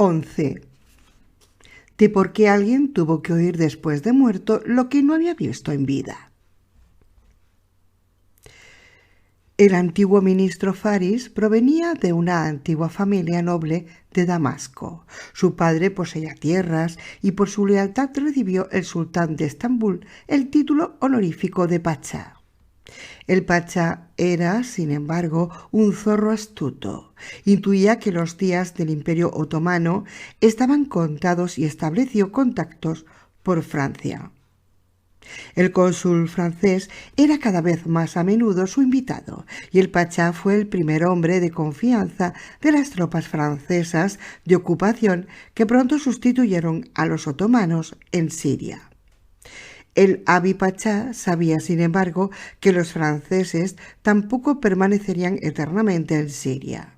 11. De por qué alguien tuvo que oír después de muerto lo que no había visto en vida. El antiguo ministro Faris provenía de una antigua familia noble de Damasco. Su padre poseía tierras y por su lealtad recibió el sultán de Estambul el título honorífico de pachá. El pachá era, sin embargo, un zorro astuto. Intuía que los días del Imperio Otomano estaban contados y estableció contactos por Francia. El cónsul francés era cada vez más a menudo su invitado, y el pachá fue el primer hombre de confianza de las tropas francesas de ocupación que pronto sustituyeron a los otomanos en Siria. El Abi Pachá sabía, sin embargo, que los franceses tampoco permanecerían eternamente en Siria.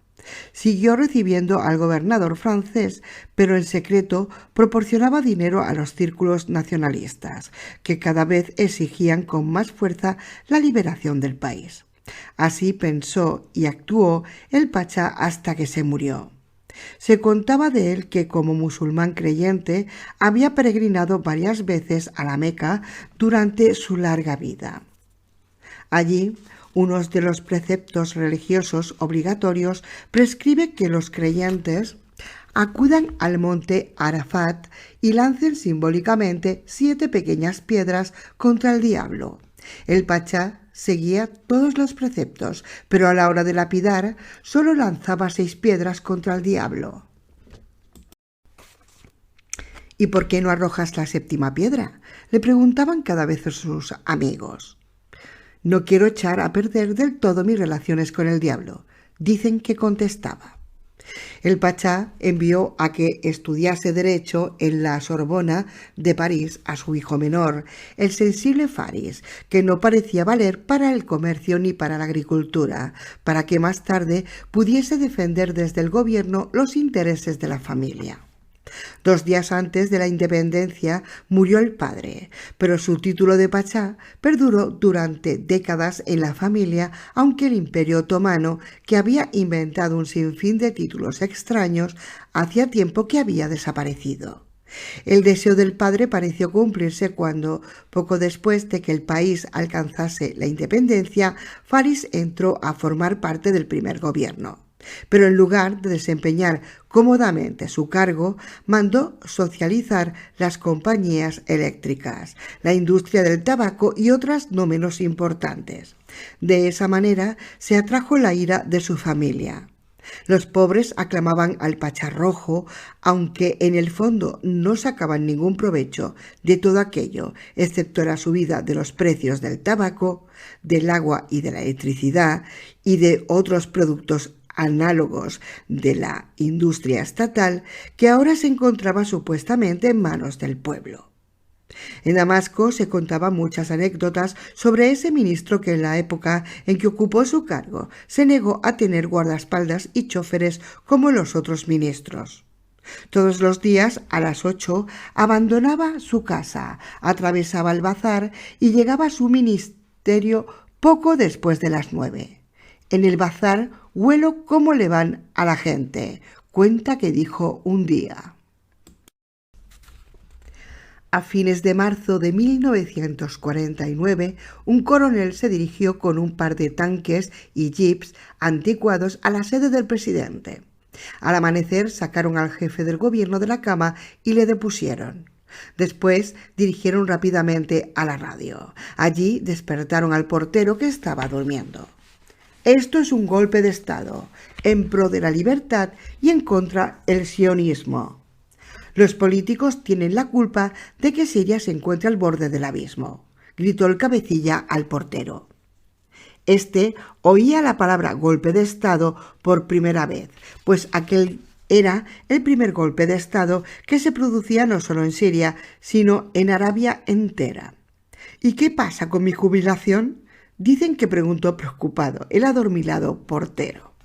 Siguió recibiendo al gobernador francés, pero en secreto proporcionaba dinero a los círculos nacionalistas, que cada vez exigían con más fuerza la liberación del país. Así pensó y actuó el pachá hasta que se murió. Se contaba de él que, como musulmán creyente, había peregrinado varias veces a la Meca durante su larga vida. Allí, uno de los preceptos religiosos obligatorios prescribe que los creyentes acudan al monte Arafat y lancen simbólicamente 7 pequeñas piedras contra el diablo. El pachá seguía todos los preceptos, pero a la hora de lapidar solo lanzaba 6 piedras contra el diablo. ¿Y por qué no arrojas la 7ª piedra?, le preguntaban cada vez sus amigos. No quiero echar a perder del todo mis relaciones con el diablo, dicen que contestaba. El pachá envió a que estudiase Derecho en la Sorbona de París a su hijo menor, el sensible Faris, que no parecía valer para el comercio ni para la agricultura, para que más tarde pudiese defender desde el gobierno los intereses de la familia. 2 días antes de la independencia murió el padre, pero su título de pachá perduró durante décadas en la familia, aunque el Imperio Otomano, que había inventado un sinfín de títulos extraños, hacía tiempo que había desaparecido. El deseo del padre pareció cumplirse cuando, poco después de que el país alcanzase la independencia, Faris entró a formar parte del primer gobierno. Pero en lugar de desempeñar cómodamente su cargo, mandó socializar las compañías eléctricas, la industria del tabaco y otras no menos importantes. De esa manera se atrajo la ira de su familia. Los pobres aclamaban al pachá rojo, aunque en el fondo no sacaban ningún provecho de todo aquello, excepto la subida de los precios del tabaco, del agua y de la electricidad y de otros productos análogos de la industria estatal que ahora se encontraba supuestamente en manos del pueblo. En Damasco se contaban muchas anécdotas sobre ese ministro que en la época en que ocupó su cargo se negó a tener guardaespaldas y choferes como los otros ministros. Todos los días a las 8 abandonaba su casa, atravesaba el bazar y llegaba a su ministerio poco después de las 9. En el bazar huelo cómo le van a la gente, cuenta que dijo un día. A fines de marzo de 1949, un coronel se dirigió con un par de tanques y jeeps anticuados a la sede del presidente. Al amanecer sacaron al jefe del gobierno de la cama y le depusieron. Después dirigieron rápidamente a la radio. Allí despertaron al portero que estaba durmiendo. Esto es un golpe de Estado, en pro de la libertad y en contra del sionismo. Los políticos tienen la culpa de que Siria se encuentre al borde del abismo, gritó el cabecilla al portero. Este oía la palabra golpe de Estado por primera vez, pues aquel era el primer golpe de Estado que se producía no solo en Siria, sino en Arabia entera. ¿Y qué pasa con mi jubilación?, dicen que preguntó preocupado el adormilado portero.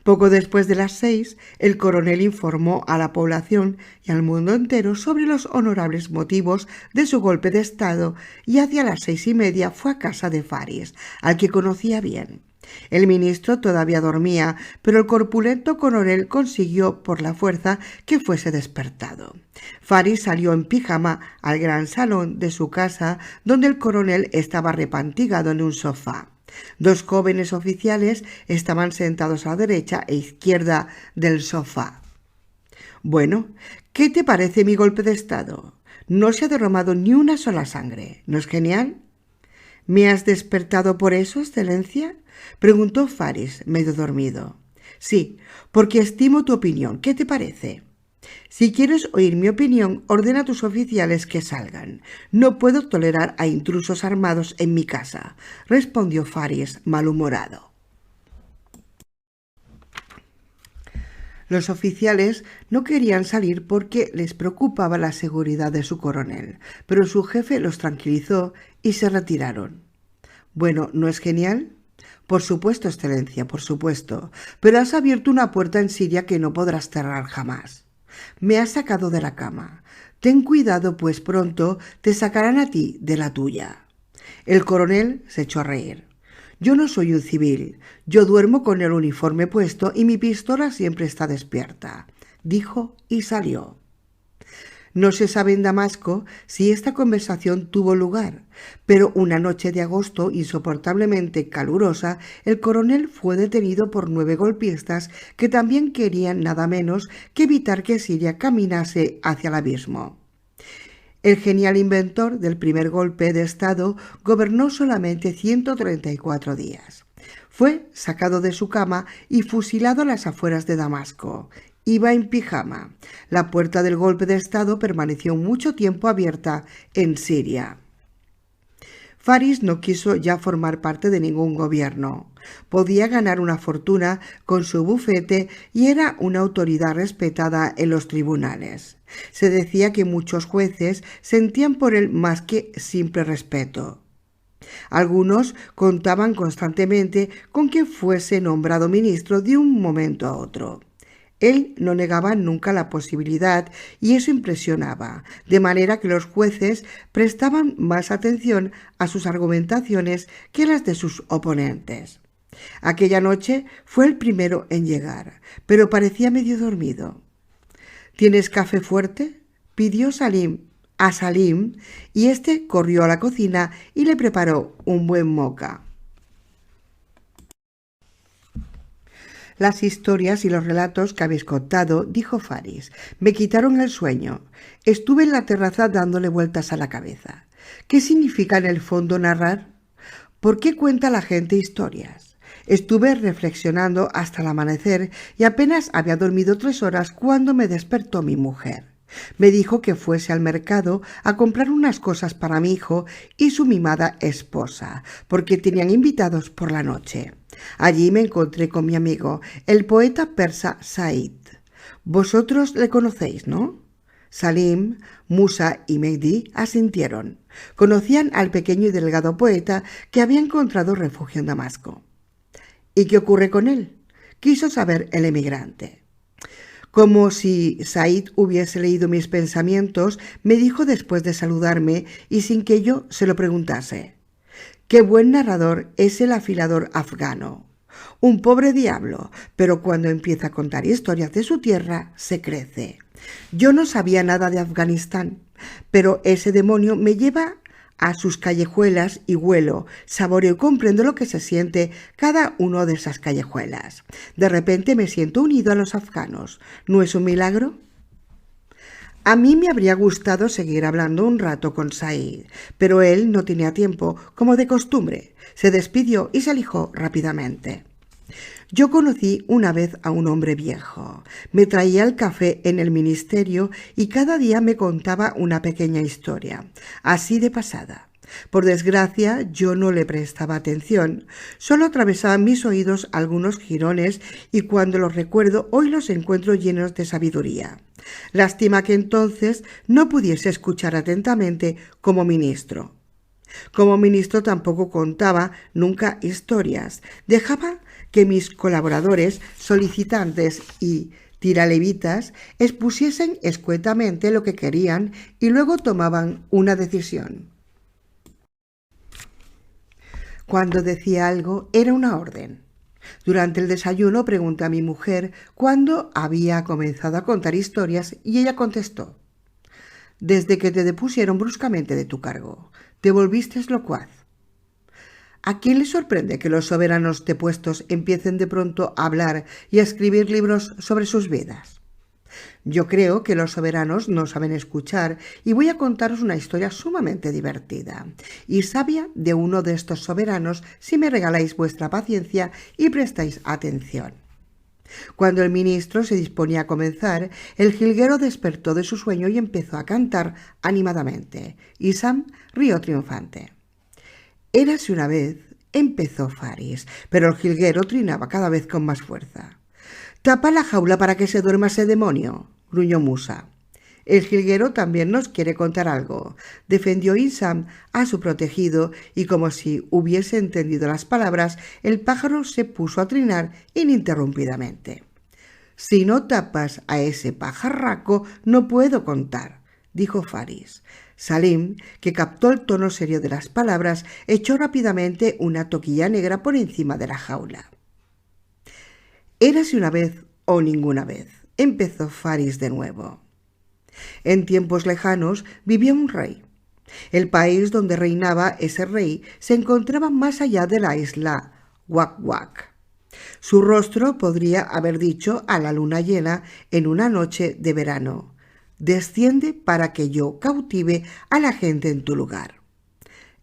Poco después de las 6, el coronel informó a la población y al mundo entero sobre los honorables motivos de su golpe de Estado y hacia las 6:30 fue a casa de Faris, al que conocía bien. El ministro todavía dormía, pero el corpulento coronel consiguió por la fuerza que fuese despertado. Faris salió en pijama al gran salón de su casa, donde el coronel estaba repantigado en un sofá. Dos jóvenes oficiales estaban sentados a la derecha e izquierda del sofá. «Bueno, ¿qué te parece mi golpe de estado? No se ha derramado ni una sola sangre. ¿No es genial?» «¿Me has despertado por eso, excelencia?», preguntó Faris, medio dormido. «Sí, porque estimo tu opinión. ¿Qué te parece?» «Si quieres oír mi opinión, ordena a tus oficiales que salgan. No puedo tolerar a intrusos armados en mi casa», respondió Faris, malhumorado. Los oficiales no querían salir porque les preocupaba la seguridad de su coronel, pero su jefe los tranquilizó y se retiraron. «Bueno, ¿no es genial?» «Por supuesto, excelencia, por supuesto, pero has abierto una puerta en Siria que no podrás cerrar jamás. Me has sacado de la cama. Ten cuidado, pues pronto te sacarán a ti de la tuya». El coronel se echó a reír. «Yo no soy un civil. Yo duermo con el uniforme puesto y mi pistola siempre está despierta», dijo y salió. No se sabe en Damasco si esta conversación tuvo lugar, pero una noche de agosto insoportablemente calurosa, el coronel fue detenido por 9 golpistas que también querían nada menos que evitar que Siria caminase hacia el abismo. El genial inventor del primer golpe de Estado gobernó solamente 134 días. Fue sacado de su cama y fusilado a las afueras de Damasco. Iba en pijama. La puerta del golpe de Estado permaneció mucho tiempo abierta en Siria. Faris no quiso ya formar parte de ningún gobierno. Podía ganar una fortuna con su bufete y era una autoridad respetada en los tribunales. Se decía que muchos jueces sentían por él más que simple respeto. Algunos contaban constantemente con que fuese nombrado ministro de un momento a otro. Él no negaba nunca la posibilidad y eso impresionaba, de manera que los jueces prestaban más atención a sus argumentaciones que a las de sus oponentes. Aquella noche fue el primero en llegar, pero parecía medio dormido. «¿Tienes café fuerte?», pidió a Salim, y éste corrió a la cocina y le preparó un buen moka. «Las historias y los relatos que habéis contado», dijo Faris, «me quitaron el sueño. Estuve en la terraza dándole vueltas a la cabeza. ¿Qué significa en el fondo narrar? ¿Por qué cuenta la gente historias? Estuve reflexionando hasta el amanecer y apenas había dormido 3 horas cuando me despertó mi mujer. Me dijo que fuese al mercado a comprar unas cosas para mi hijo y su mimada esposa, porque tenían invitados por la noche. Allí me encontré con mi amigo, el poeta persa Said. Vosotros le conocéis, ¿no?» Salim, Musa y Mehdi asintieron. Conocían al pequeño y delgado poeta que había encontrado refugio en Damasco. «¿Y qué ocurre con él?», quiso saber el emigrante. Como si Said hubiese leído mis pensamientos, me dijo después de saludarme y sin que yo se lo preguntase: «Qué buen narrador es el afilador afgano. Un pobre diablo, pero cuando empieza a contar historias de su tierra, se crece. Yo no sabía nada de Afganistán, pero ese demonio me lleva a sus callejuelas y huelo, saboreo y comprendo lo que se siente cada uno de esas callejuelas. De repente me siento unido a los afganos. ¿No es un milagro?». A mí me habría gustado seguir hablando un rato con Said, pero él no tenía tiempo, como de costumbre. Se despidió y se alejó rápidamente. Yo conocí una vez a un hombre viejo. Me traía el café en el ministerio y cada día me contaba una pequeña historia, así de pasada. Por desgracia, yo no le prestaba atención. Solo atravesaban mis oídos algunos jirones y cuando los recuerdo hoy los encuentro llenos de sabiduría. Lástima que entonces no pudiese escuchar atentamente como ministro. Como ministro tampoco contaba nunca historias. Dejaba que mis colaboradores, solicitantes y tiralevitas expusiesen escuetamente lo que querían y luego tomaban una decisión. Cuando decía algo, era una orden. Durante el desayuno pregunté a mi mujer cuándo había comenzado a contar historias y ella contestó: «Desde que te depusieron bruscamente de tu cargo. Te volviste locuaz». ¿A quién le sorprende que los soberanos depuestos empiecen de pronto a hablar y a escribir libros sobre sus vidas? Yo creo que los soberanos no saben escuchar y voy a contaros una historia sumamente divertida y sabia de uno de estos soberanos si me regaláis vuestra paciencia y prestáis atención. Cuando el ministro se disponía a comenzar, el jilguero despertó de su sueño y empezó a cantar animadamente, y Sam rió triunfante. «Érase una vez», empezó Faris, pero el jilguero trinaba cada vez con más fuerza. «Tapa la jaula para que se duerma ese demonio», gruñó Musa. «El jilguero también nos quiere contar algo», defendió Isam a su protegido, y como si hubiese entendido las palabras, el pájaro se puso a trinar ininterrumpidamente. «Si no tapas a ese pajarraco, no puedo contar», dijo Faris. Salim, que captó el tono serio de las palabras, echó rápidamente una toquilla negra por encima de la jaula. «Érase una vez o ninguna vez», empezó Faris de nuevo. En tiempos lejanos vivía un rey. El país donde reinaba ese rey se encontraba más allá de la isla Wak-Wak. Su rostro podría haber dicho a la luna llena en una noche de verano: «Desciende para que yo cautive a la gente en tu lugar».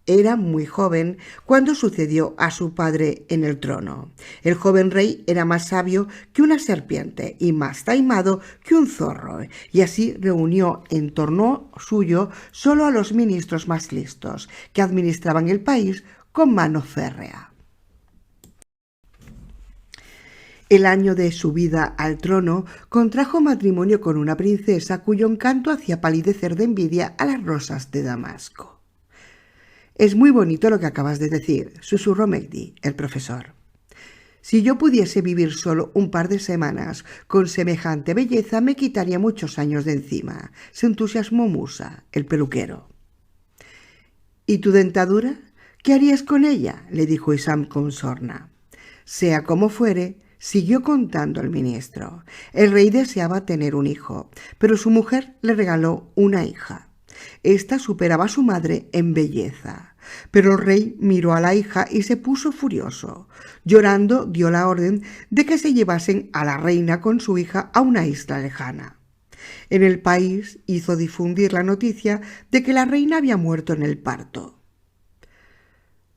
Era muy joven cuando sucedió a su padre en el trono. El joven rey era más sabio que una serpiente y más taimado que un zorro, y así reunió en torno suyo solo a los ministros más listos, que administraban el país con mano férrea. El año de su vida al trono contrajo matrimonio con una princesa cuyo encanto hacía palidecer de envidia a las rosas de Damasco. «Es muy bonito lo que acabas de decir», susurró Mehdi, el profesor. «Si yo pudiese vivir solo un par de semanas con semejante belleza, me quitaría muchos años de encima», se entusiasmó Musa, el peluquero. «¿Y tu dentadura? ¿Qué harías con ella?», le dijo Isam con sorna. «Sea como fuere», siguió contando el ministro, «el rey deseaba tener un hijo, pero su mujer le regaló una hija. Esta superaba a su madre en belleza, pero el rey miró a la hija y se puso furioso. Llorando, dio la orden de que se llevasen a la reina con su hija a una isla lejana. En el país hizo difundir la noticia de que la reina había muerto en el parto.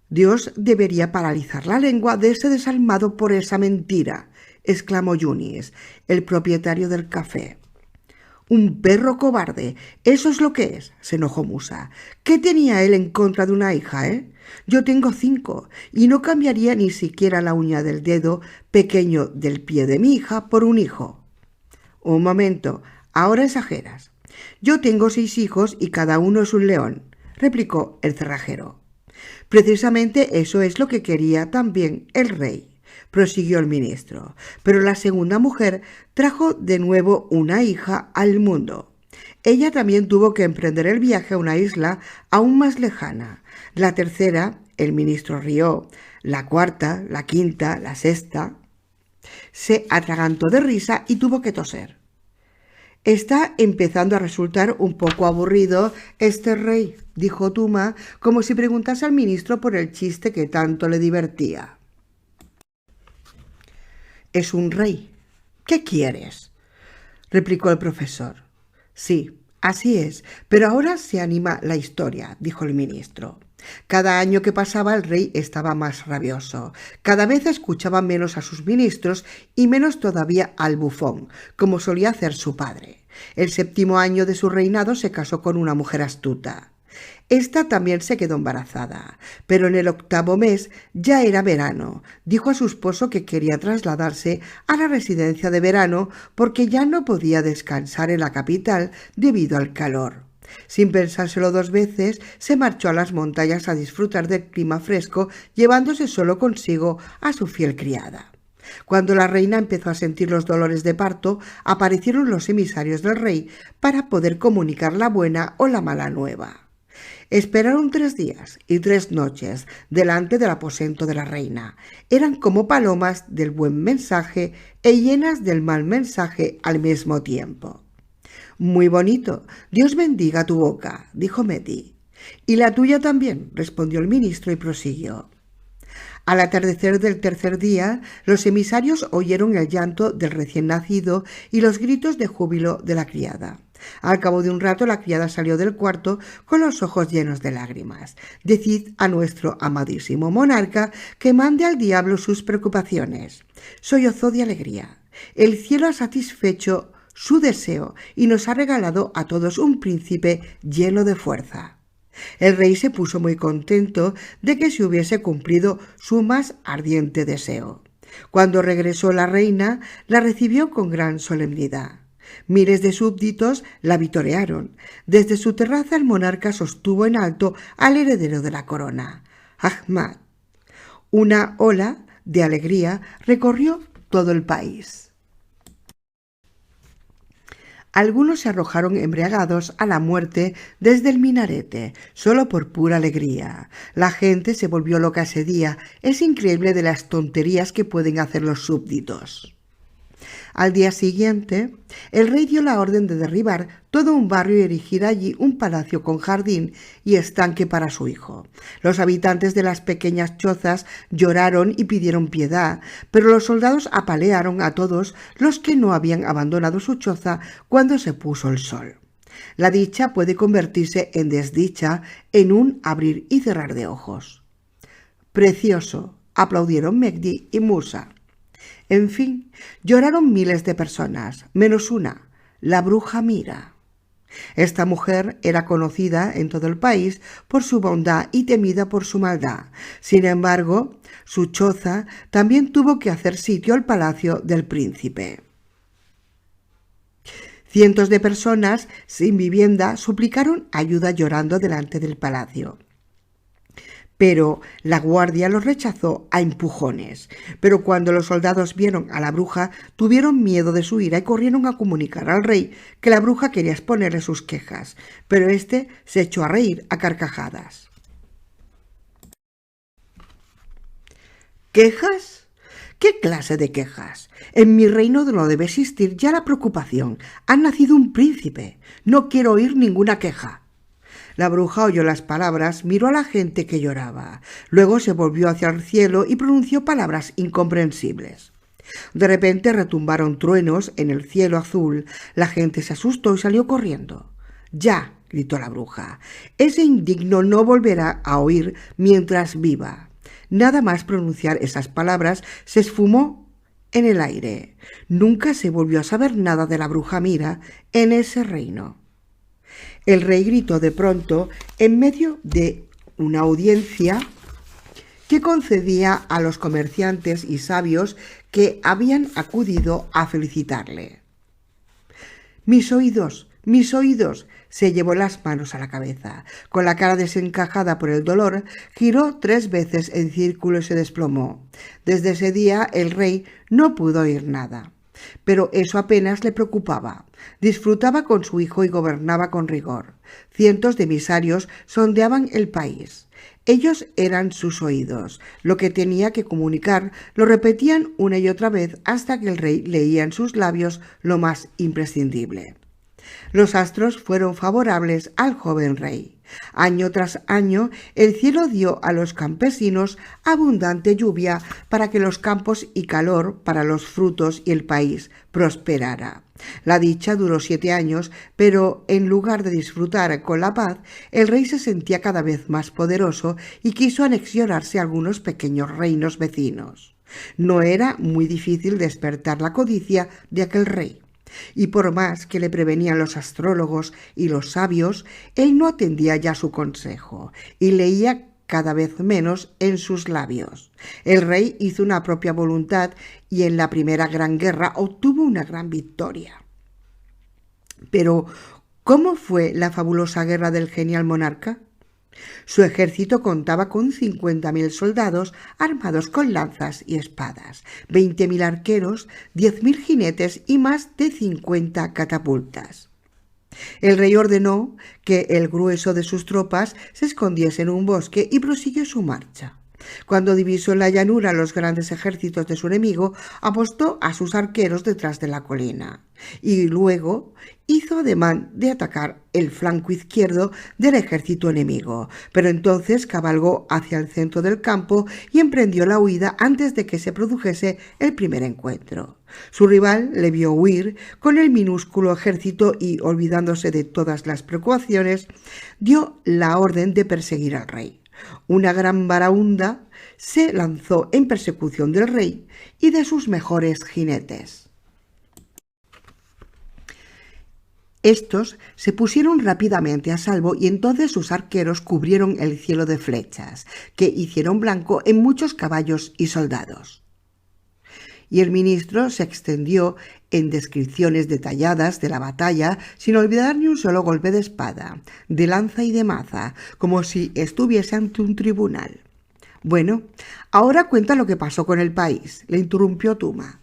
«Dios debería paralizar la lengua de ese desalmado por esa mentira», exclamó Yunis, el propietario del café. «Un perro cobarde, eso es lo que es», se enojó Musa. «¿Qué tenía él en contra de una hija, Yo tengo 5 y no cambiaría ni siquiera la uña del dedo pequeño del pie de mi hija por un hijo». «Un momento, ahora exageras. Yo tengo 6 hijos y cada uno es un león», replicó el cerrajero. «Precisamente eso es lo que quería también el rey», prosiguió el ministro, «pero la segunda mujer trajo de nuevo una hija al mundo. Ella también tuvo que emprender el viaje a una isla aún más lejana. La tercera», el ministro rió, «la cuarta, la quinta, la sexta». Se atragantó de risa y tuvo que toser. «Está empezando a resultar un poco aburrido este rey», dijo Tuma, como si preguntase al ministro por el chiste que tanto le divertía. «Es un rey. ¿Qué quieres?», replicó el profesor. «Sí, así es, pero ahora se anima la historia», dijo el ministro. Cada año que pasaba el rey estaba más rabioso. Cada vez escuchaba menos a sus ministros y menos todavía al bufón, como solía hacer su padre. El 7º año de su reinado se casó con una mujer astuta. Esta también se quedó embarazada, pero en el 8º mes ya era verano. Dijo a su esposo que quería trasladarse a la residencia de verano porque ya no podía descansar en la capital debido al calor. Sin pensárselo 2 veces, se marchó a las montañas a disfrutar del clima fresco, llevándose solo consigo a su fiel criada. Cuando la reina empezó a sentir los dolores de parto, aparecieron los emisarios del rey para poder comunicar la buena o la mala nueva. Esperaron 3 días y 3 noches delante del aposento de la reina. Eran como palomas del buen mensaje e llenas del mal mensaje al mismo tiempo. «Muy bonito. Dios bendiga tu boca», dijo Mehdi. «Y la tuya también», respondió el ministro y prosiguió. Al atardecer del tercer día, los emisarios oyeron el llanto del recién nacido y los gritos de júbilo de la criada. Al cabo de un rato la criada salió del cuarto con los ojos llenos de lágrimas. «Decid a nuestro amadísimo monarca que mande al diablo sus preocupaciones». Sollozó de alegría. «El cielo ha satisfecho su deseo y nos ha regalado a todos un príncipe lleno de fuerza». El rey se puso muy contento de que se hubiese cumplido su más ardiente deseo. Cuando regresó la reina, la recibió con gran solemnidad. Miles de súbditos la vitorearon. Desde su terraza el monarca sostuvo en alto al heredero de la corona, Ahmad. Una ola de alegría recorrió todo el país. Algunos se arrojaron embriagados a la muerte desde el minarete, solo por pura alegría. La gente se volvió loca ese día. Es increíble de las tonterías que pueden hacer los súbditos. Al día siguiente, el rey dio la orden de derribar todo un barrio y erigir allí un palacio con jardín y estanque para su hijo. Los habitantes de las pequeñas chozas lloraron y pidieron piedad, pero los soldados apalearon a todos los que no habían abandonado su choza cuando se puso el sol. La dicha puede convertirse en desdicha en un abrir y cerrar de ojos. «Precioso», aplaudieron Mehdi y Musa. En fin, lloraron miles de personas, menos una, la bruja Mira. Esta mujer era conocida en todo el país por su bondad y temida por su maldad. Sin embargo, su choza también tuvo que hacer sitio al palacio del príncipe. Cientos de personas sin vivienda suplicaron ayuda llorando delante del palacio. Pero la guardia los rechazó a empujones. Pero cuando los soldados vieron a la bruja, tuvieron miedo de su ira y corrieron a comunicar al rey que la bruja quería exponerle sus quejas. Pero éste se echó a reír a carcajadas. «¿Quejas? ¿Qué clase de quejas? En mi reino no debe existir ya la preocupación. Ha nacido un príncipe. No quiero oír ninguna queja». La bruja oyó las palabras, miró a la gente que lloraba. Luego se volvió hacia el cielo y pronunció palabras incomprensibles. De repente retumbaron truenos en el cielo azul. La gente se asustó y salió corriendo. «Ya», gritó la bruja, «ese indigno no volverá a oír mientras viva». Nada más pronunciar esas palabras se esfumó en el aire. Nunca se volvió a saber nada de la bruja Mira en ese reino. El rey gritó de pronto en medio de una audiencia que concedía a los comerciantes y sabios que habían acudido a felicitarle. «¡Mis oídos! ¡Mis oídos!». Se llevó las manos a la cabeza. Con la cara desencajada por el dolor, giró 3 veces en círculo y se desplomó. Desde ese día el rey no pudo oír nada. Pero eso apenas le preocupaba. Disfrutaba con su hijo y gobernaba con rigor. Cientos de emisarios sondeaban el país. Ellos eran sus oídos. Lo que tenía que comunicar lo repetían una y otra vez hasta que el rey leía en sus labios lo más imprescindible. Los astros fueron favorables al joven rey. Año tras año, el cielo dio a los campesinos abundante lluvia para que los campos y calor para los frutos y el país prosperara. La dicha duró 7 años, pero en lugar de disfrutar con la paz, el rey se sentía cada vez más poderoso y quiso anexionarse a algunos pequeños reinos vecinos. No era muy difícil despertar la codicia de aquel rey. Y por más que le prevenían los astrólogos y los sabios, él no atendía ya su consejo y leía cada vez menos en sus labios. El rey hizo una propia voluntad y en la primera gran guerra obtuvo una gran victoria. Pero, ¿cómo fue la fabulosa guerra del genial monarca? Su ejército contaba con 50.000 soldados armados con lanzas y espadas, 20.000 arqueros, 10.000 jinetes y más de 50 catapultas. El rey ordenó que el grueso de sus tropas se escondiese en un bosque y prosiguió su marcha. Cuando divisó en la llanura los grandes ejércitos de su enemigo, apostó a sus arqueros detrás de la colina y luego hizo ademán de atacar el flanco izquierdo del ejército enemigo, pero entonces cabalgó hacia el centro del campo y emprendió la huida antes de que se produjese el primer encuentro. Su rival le vio huir con el minúsculo ejército y, olvidándose de todas las preocupaciones, dio la orden de perseguir al rey. Una gran baraúnda se lanzó en persecución del rey y de sus mejores jinetes. Estos se pusieron rápidamente a salvo y entonces sus arqueros cubrieron el cielo de flechas, que hicieron blanco en muchos caballos y soldados. Y el ministro se extendió en descripciones detalladas de la batalla, sin olvidar ni un solo golpe de espada, de lanza y de maza, como si estuviese ante un tribunal. «Bueno, ahora cuenta lo que pasó con el país», le interrumpió Tuma.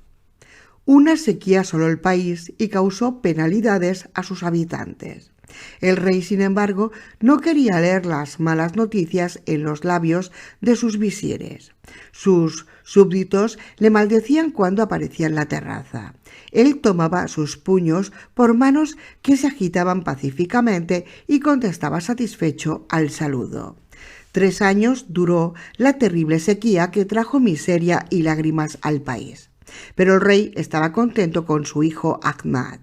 Una sequía asoló el país y causó penalidades a sus habitantes. El rey, sin embargo, no quería leer las malas noticias en los labios de sus visires. Sus súbditos le maldecían cuando aparecía en la terraza. Él tomaba sus puños por manos que se agitaban pacíficamente y contestaba satisfecho al saludo. 3 años duró la terrible sequía que trajo miseria y lágrimas al país. Pero el rey estaba contento con su hijo Ahmad,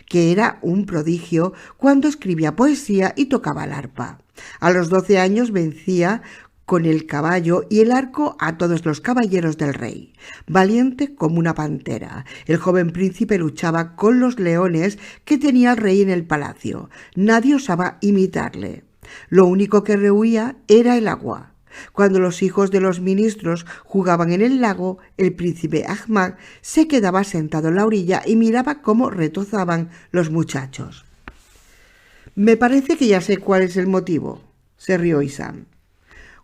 que era un prodigio cuando escribía poesía y tocaba el arpa. A los 12 años vencía con el caballo y el arco a todos los caballeros del rey. Valiente como una pantera, el joven príncipe luchaba con los leones que tenía el rey en el palacio. Nadie osaba imitarle. Lo único que rehuía era el agua. Cuando los hijos de los ministros jugaban en el lago, el príncipe Ahmad se quedaba sentado en la orilla y miraba cómo retozaban los muchachos. «Me parece que ya sé cuál es el motivo», se rió Hisam.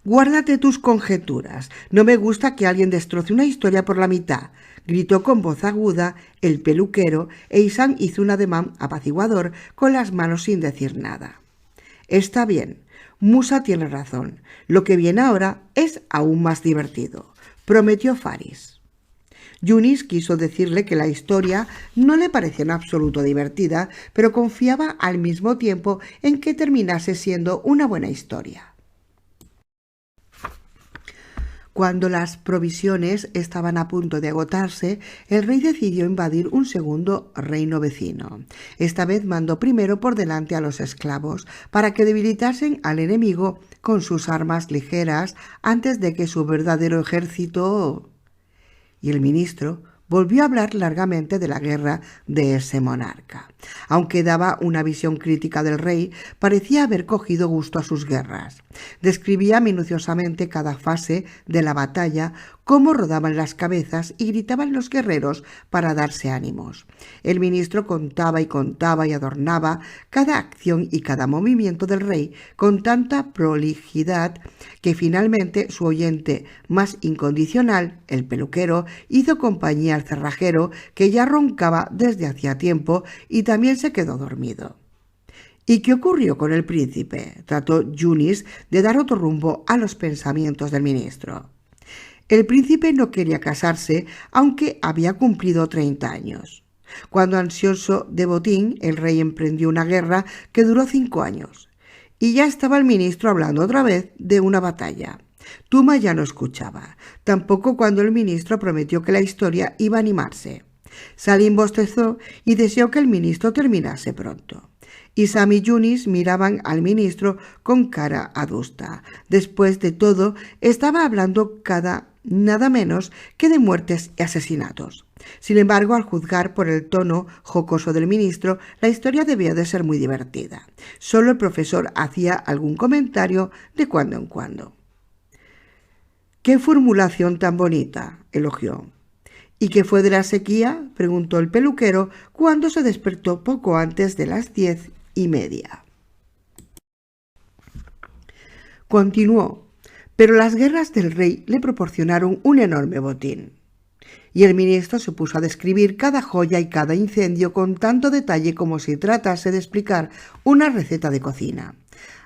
«Guárdate tus conjeturas. No me gusta que alguien destroce una historia por la mitad», gritó con voz aguda el peluquero, e Hisam hizo un ademán apaciguador con las manos sin decir nada. «Está bien. Musa tiene razón. Lo que viene ahora es aún más divertido», prometió Faris. Yunis quiso decirle que la historia no le parecía en absoluto divertida, pero confiaba al mismo tiempo en que terminase siendo una buena historia. Cuando las provisiones estaban a punto de agotarse, el rey decidió invadir un segundo reino vecino. Esta vez mandó primero por delante a los esclavos para que debilitasen al enemigo con sus armas ligeras antes de que su verdadero ejército... Y el ministro volvió a hablar largamente de la guerra de ese monarca. Aunque daba una visión crítica del rey, parecía haber cogido gusto a sus guerras. Describía minuciosamente cada fase de la batalla, cómo rodaban las cabezas y gritaban los guerreros para darse ánimos. El ministro contaba y adornaba cada acción y cada movimiento del rey con tanta prolijidad que finalmente su oyente más incondicional, el peluquero, hizo compañía al cerrajero, que ya roncaba desde hacía tiempo y también se quedó dormido. ¿Y qué ocurrió con el príncipe?, trató Yunis de dar otro rumbo a los pensamientos del ministro. El príncipe no quería casarse, aunque había cumplido 30 años. Cuando, ansioso de botín, el rey emprendió una guerra que duró 5 años. Y ya estaba el ministro hablando otra vez de una batalla. Tuma ya no escuchaba, tampoco cuando el ministro prometió que la historia iba a animarse. Salim bostezó y deseó que el ministro terminase pronto. Hisam y Yunis miraban al ministro con cara adusta. Después de todo, estaba hablando nada menos que de muertes y asesinatos. Sin embargo, al juzgar por el tono jocoso del ministro, la historia debía de ser muy divertida. Solo el profesor hacía algún comentario de cuando en cuando. «¡Qué formulación tan bonita!», elogió. «¿Y qué fue de la sequía?», preguntó el peluquero cuando se despertó poco antes de las 10:30. Continuó: «Pero las guerras del rey le proporcionaron un enorme botín». y el ministro se puso a describir cada joya y cada incendio con tanto detalle como si tratase de explicar una receta de cocina.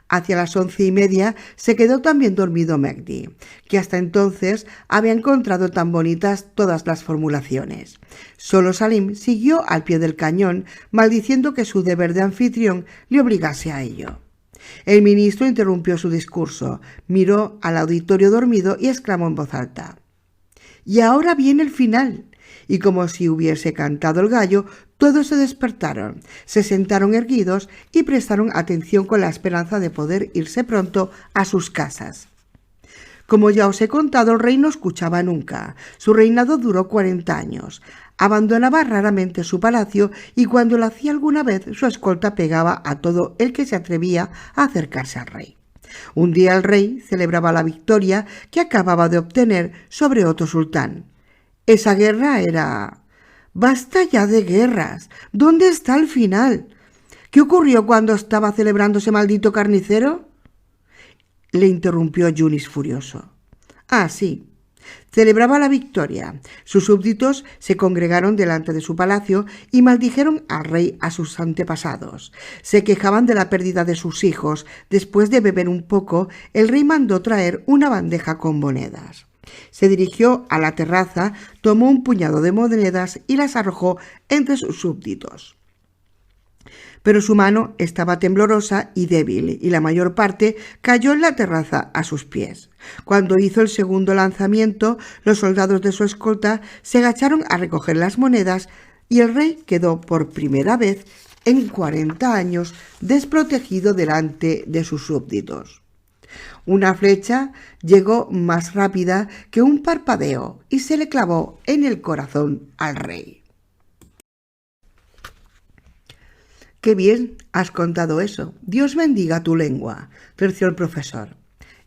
Hacia las 11:30 se quedó también dormido Mehdi, que hasta entonces había encontrado tan bonitas todas las formulaciones. Solo Salim siguió al pie del cañón, maldiciendo que su deber de anfitrión le obligase a ello. El ministro interrumpió su discurso, miró al auditorio dormido y exclamó en voz alta: «Y ahora viene el final». Y como si hubiese cantado el gallo, todos se despertaron, se sentaron erguidos y prestaron atención con la esperanza de poder irse pronto a sus casas. Como ya os he contado, el rey no escuchaba nunca. Su reinado duró 40 años. Abandonaba raramente su palacio y cuando lo hacía alguna vez, su escolta pegaba a todo el que se atrevía a acercarse al rey. Un día el rey celebraba la victoria que acababa de obtener sobre otro sultán. Esa guerra era... «Basta ya de guerras. ¿Dónde está el final? ¿Qué ocurrió cuando estaba celebrando ese maldito carnicero?», le interrumpió Yunis furioso. «Ah, sí. Celebraba la victoria. Sus súbditos se congregaron delante de su palacio y maldijeron al rey a sus antepasados. Se quejaban de la pérdida de sus hijos. Después de beber un poco, el rey mandó traer una bandeja con monedas. Se dirigió a la terraza, tomó un puñado de monedas y las arrojó entre sus súbditos. Pero su mano estaba temblorosa y débil, y la mayor parte cayó en la terraza a sus pies. Cuando hizo el segundo lanzamiento, los soldados de su escolta se agacharon a recoger las monedas y el rey quedó por primera vez en 40 años desprotegido delante de sus súbditos. Una flecha llegó más rápida que un parpadeo y se le clavó en el corazón al rey. «Qué bien has contado eso. Dios bendiga tu lengua», terció el profesor.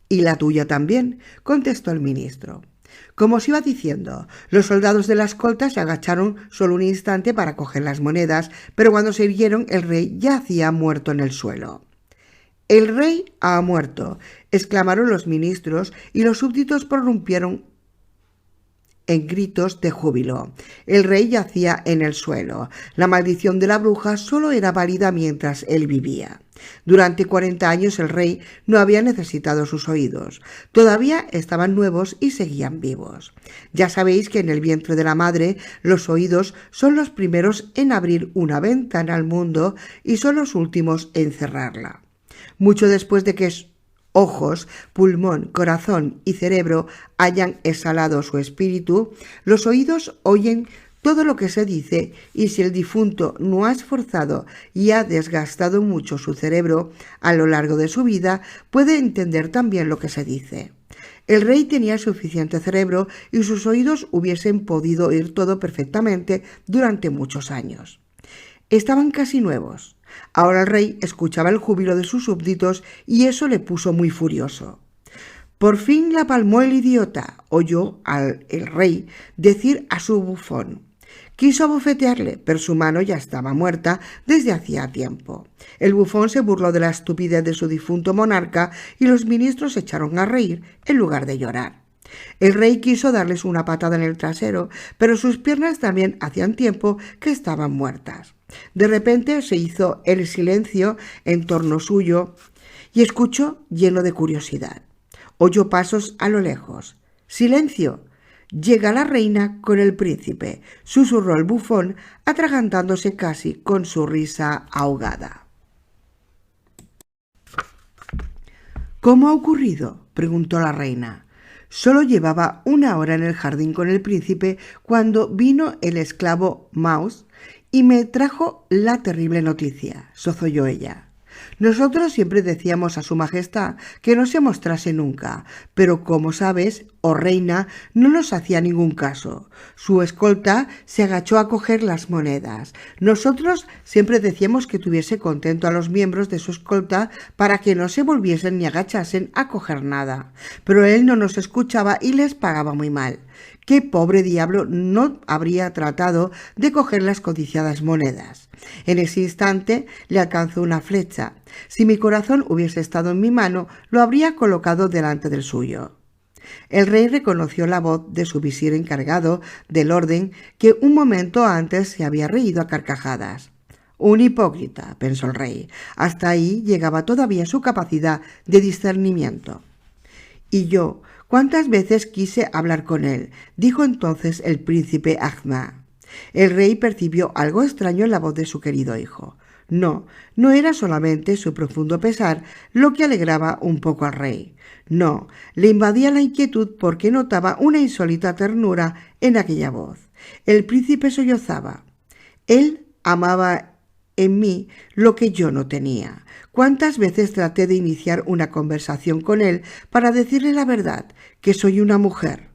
«Y la tuya también», contestó el ministro. Como os iba diciendo, los soldados de la escolta se agacharon solo un instante para coger las monedas, pero cuando se irguieron el rey yacía muerto en el suelo. «El rey ha muerto», exclamaron los ministros y los súbditos prorrumpieron en gritos de júbilo. El rey yacía en el suelo. La maldición de la bruja solo era válida mientras él vivía. Durante 40 años el rey no había necesitado sus oídos. Todavía estaban nuevos y seguían vivos. Ya sabéis que en el vientre de la madre los oídos son los primeros en abrir una ventana al mundo y son los últimos en cerrarla. Mucho después de que ojos, pulmón, corazón y cerebro hayan exhalado su espíritu, los oídos oyen todo lo que se dice, y si el difunto no ha esforzado y ha desgastado mucho su cerebro a lo largo de su vida, puede entender también lo que se dice. El rey tenía suficiente cerebro y sus oídos hubiesen podido oír todo perfectamente durante muchos años. Estaban casi nuevos. Ahora el rey escuchaba el júbilo de sus súbditos y eso le puso muy furioso. «Por fin la palmó el idiota», oyó el rey decir a su bufón. Quiso abofetearle, pero su mano ya estaba muerta desde hacía tiempo. El bufón se burló de la estupidez de su difunto monarca y los ministros se echaron a reír en lugar de llorar. El rey quiso darles una patada en el trasero, pero sus piernas también hacían tiempo que estaban muertas. De repente se hizo el silencio en torno suyo y escuchó lleno de curiosidad. Oyó pasos a lo lejos. «¡Silencio! Llega la reina con el príncipe», susurró el bufón, atragantándose casi con su risa ahogada. «¿Cómo ha ocurrido?», preguntó la reina. Solo llevaba 1 hora en el jardín con el príncipe cuando vino el esclavo Mouse y me trajo la terrible noticia, sozolló ella. «Nosotros siempre decíamos a su majestad que no se mostrase nunca, pero como sabes, oh reina, no nos hacía ningún caso. Su escolta se agachó a coger las monedas. Nosotros siempre decíamos que tuviese contento a los miembros de su escolta para que no se volviesen ni agachasen a coger nada, pero él no nos escuchaba y les pagaba muy mal. ¿Qué pobre diablo no habría tratado de coger las codiciadas monedas? En ese instante le alcanzó una flecha. Si mi corazón hubiese estado en mi mano, lo habría colocado delante del suyo». El rey reconoció la voz de su visir encargado del orden, que un momento antes se había reído a carcajadas. Un hipócrita, pensó el rey. Hasta ahí llegaba todavía su capacidad de discernimiento. Y yo, ¿cuántas veces quise hablar con él?, dijo entonces el príncipe Ahmed. El rey percibió algo extraño en la voz de su querido hijo. No era solamente su profundo pesar lo que alegraba un poco al rey. No, le invadía la inquietud porque notaba una insólita ternura en aquella voz. El príncipe sollozaba. Él amaba en mí lo que yo no tenía. ¿Cuántas veces traté de iniciar una conversación con él para decirle la verdad, que soy una mujer?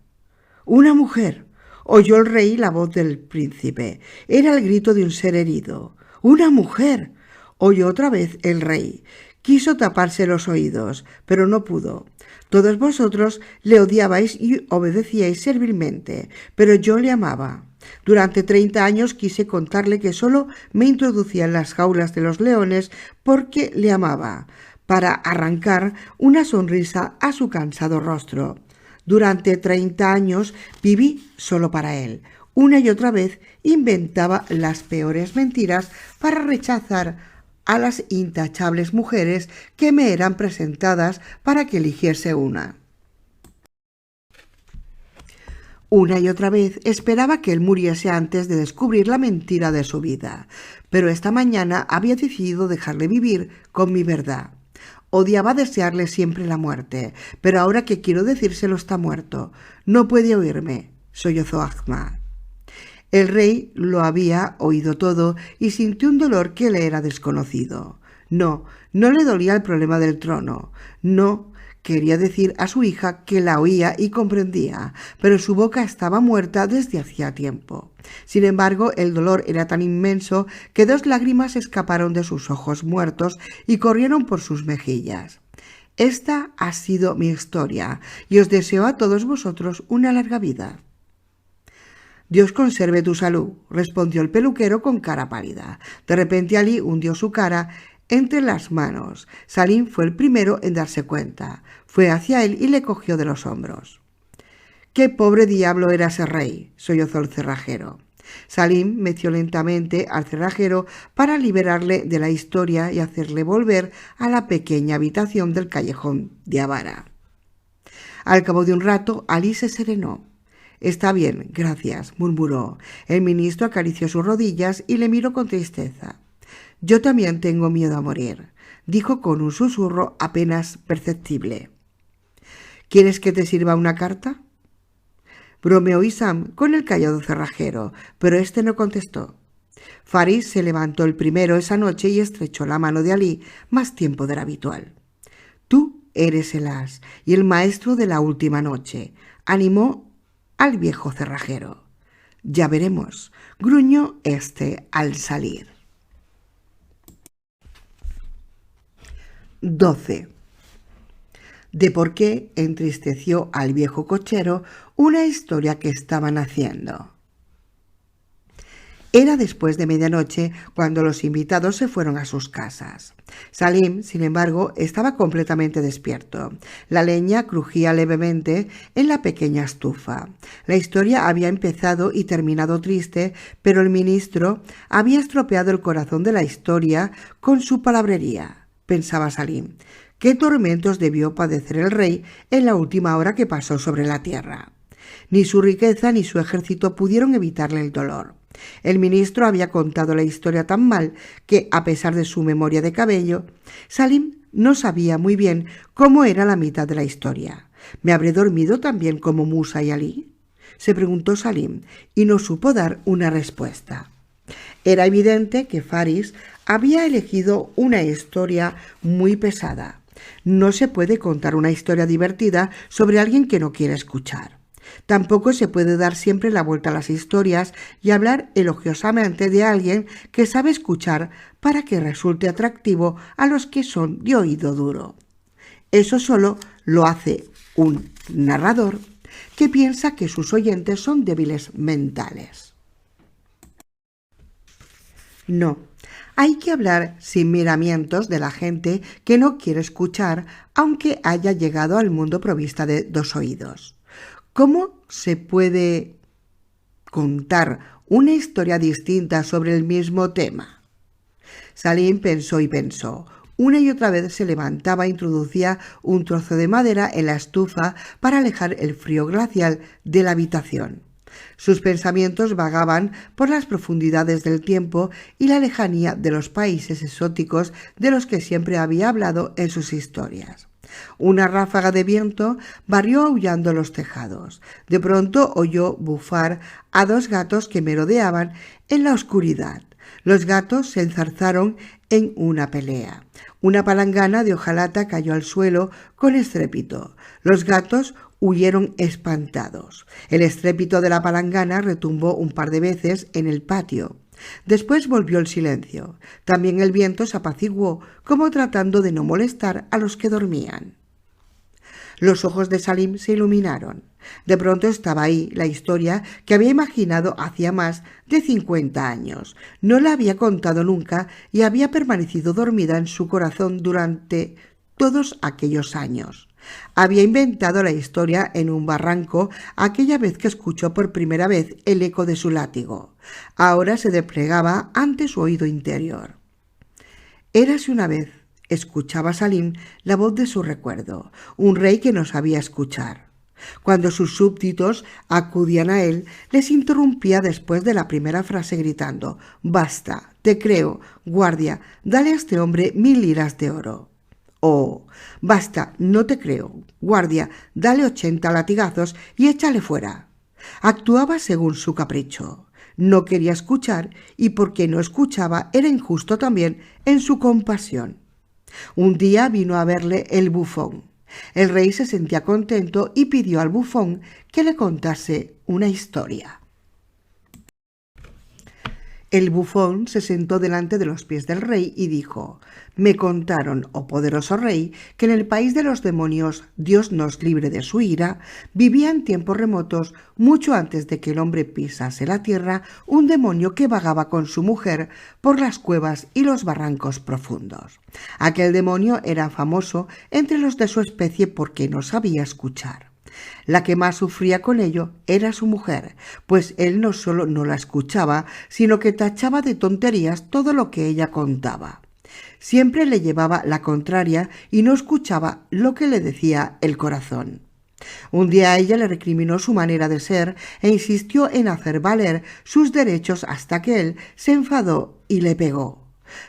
¡Una mujer! Oyó el rey la voz del príncipe. Era el grito de un ser herido. ¡Una mujer! Oyó otra vez el rey. Quiso taparse los oídos, pero no pudo. Todos vosotros le odiabais y obedecíais servilmente, pero yo le amaba. Durante 30 años quise contarle que solo me introducía en las jaulas de los leones porque le amaba, para arrancar una sonrisa a su cansado rostro. Durante 30 años viví solo para él. Una y otra vez inventaba las peores mentiras para rechazar a las intachables mujeres que me eran presentadas para que eligiese una. Una y otra vez esperaba que él muriese antes de descubrir la mentira de su vida, pero esta mañana había decidido dejarle vivir con mi verdad. Odiaba desearle siempre la muerte, pero ahora que quiero decírselo está muerto. No puede oírme, sollozó Ahmed. El rey lo había oído todo y sintió un dolor que le era desconocido. No le dolía el problema del trono. No quería decir a su hija que la oía y comprendía, pero su boca estaba muerta desde hacía tiempo. Sin embargo, el dolor era tan inmenso que 2 lágrimas escaparon de sus ojos muertos y corrieron por sus mejillas. Esta ha sido mi historia y os deseo a todos vosotros una larga vida. Dios conserve tu salud, respondió el peluquero con cara pálida. De repente Alí hundió su cara entre las manos. Salim fue el primero en darse cuenta. Fue hacia él y le cogió de los hombros. ¡Qué pobre diablo era ese rey!, sollozó el cerrajero. Salim metió lentamente al cerrajero para liberarle de la historia y hacerle volver a la pequeña habitación del callejón de Avara. Al cabo de un rato, Alí se serenó. «Está bien, gracias», murmuró. El ministro acarició sus rodillas y le miró con tristeza. «Yo también tengo miedo a morir», dijo con un susurro apenas perceptible. «¿Quieres que te sirva una carta?», bromeó Isam con el callado cerrajero, pero éste no contestó. Faris se levantó el primero esa noche y estrechó la mano de Alí más tiempo del habitual. «Tú eres el as y el maestro de la última noche», animó al viejo cerrajero. «Ya veremos», gruñó este al salir. 12. De por qué entristeció al viejo cochero una historia que estaban haciendo. Era después de medianoche cuando los invitados se fueron a sus casas. Salim, sin embargo, estaba completamente despierto. La leña crujía levemente en la pequeña estufa. La historia había empezado y terminado triste, pero el ministro había estropeado el corazón de la historia con su palabrería, pensaba Salim. ¿Qué tormentos debió padecer el rey en la última hora que pasó sobre la tierra? Ni su riqueza ni su ejército pudieron evitarle el dolor. El ministro había contado la historia tan mal que, a pesar de su memoria de cabello, Salim no sabía muy bien cómo era la mitad de la historia. ¿Me habré dormido también como Musa y Alí?, se preguntó Salim, y no supo dar una respuesta. Era evidente que Faris había elegido una historia muy pesada. No se puede contar una historia divertida sobre alguien que no quiere escuchar. Tampoco se puede dar siempre la vuelta a las historias y hablar elogiosamente de alguien que sabe escuchar para que resulte atractivo a los que son de oído duro. Eso solo lo hace un narrador que piensa que sus oyentes son débiles mentales. No, Hay que hablar sin miramientos de la gente que no quiere escuchar, aunque haya llegado al mundo provista de dos oídos. ¿Cómo se puede contar una historia distinta sobre el mismo tema? Salim pensó y pensó. Una y otra vez se levantaba e introducía un trozo de madera en la estufa para alejar el frío glacial de la habitación. Sus pensamientos vagaban por las profundidades del tiempo y la lejanía de los países exóticos de los que siempre había hablado en sus historias. Una ráfaga de viento barrió aullando los tejados. De pronto oyó bufar a dos gatos que merodeaban en la oscuridad. Los gatos se enzarzaron en una pelea. Una palangana de hojalata cayó al suelo con estrépito. Los gatos huyeron espantados. El estrépito de la palangana retumbó un par de veces en el patio. Después volvió el silencio. También el viento se apaciguó, como tratando de no molestar a los que dormían. Los ojos de Salim se iluminaron. De pronto estaba ahí la historia que había imaginado hacía más de 50 años. No la había contado nunca y había permanecido dormida en su corazón durante todos aquellos años. Había inventado la historia en un barranco aquella vez que escuchó por primera vez el eco de su látigo. Ahora se desplegaba ante su oído interior. Érase una vez, escuchaba Salim la voz de su recuerdo, un rey que no sabía escuchar. Cuando sus súbditos acudían a él, les interrumpía después de la primera frase gritando: «Basta, te creo, guardia, dale a este hombre 1000 liras de oro». «Oh, basta, no te creo, guardia, dale 80 latigazos y échale fuera». Actuaba según su capricho. No quería escuchar y porque no escuchaba era injusto también en su compasión. Un día vino a verle el bufón. El rey se sentía contento y pidió al bufón que le contase una historia. El bufón se sentó delante de los pies del rey y dijo: «Me contaron, oh poderoso rey, que en el país de los demonios, Dios nos libre de su ira, vivía en tiempos remotos, mucho antes de que el hombre pisase la tierra, un demonio que vagaba con su mujer por las cuevas y los barrancos profundos. Aquel demonio era famoso entre los de su especie porque no sabía escuchar. La que más sufría con ello era su mujer, pues él no solo no la escuchaba, sino que tachaba de tonterías todo lo que ella contaba. Siempre le llevaba la contraria y no escuchaba lo que le decía el corazón. Un día ella le recriminó su manera de ser e insistió en hacer valer sus derechos hasta que él se enfadó y le pegó.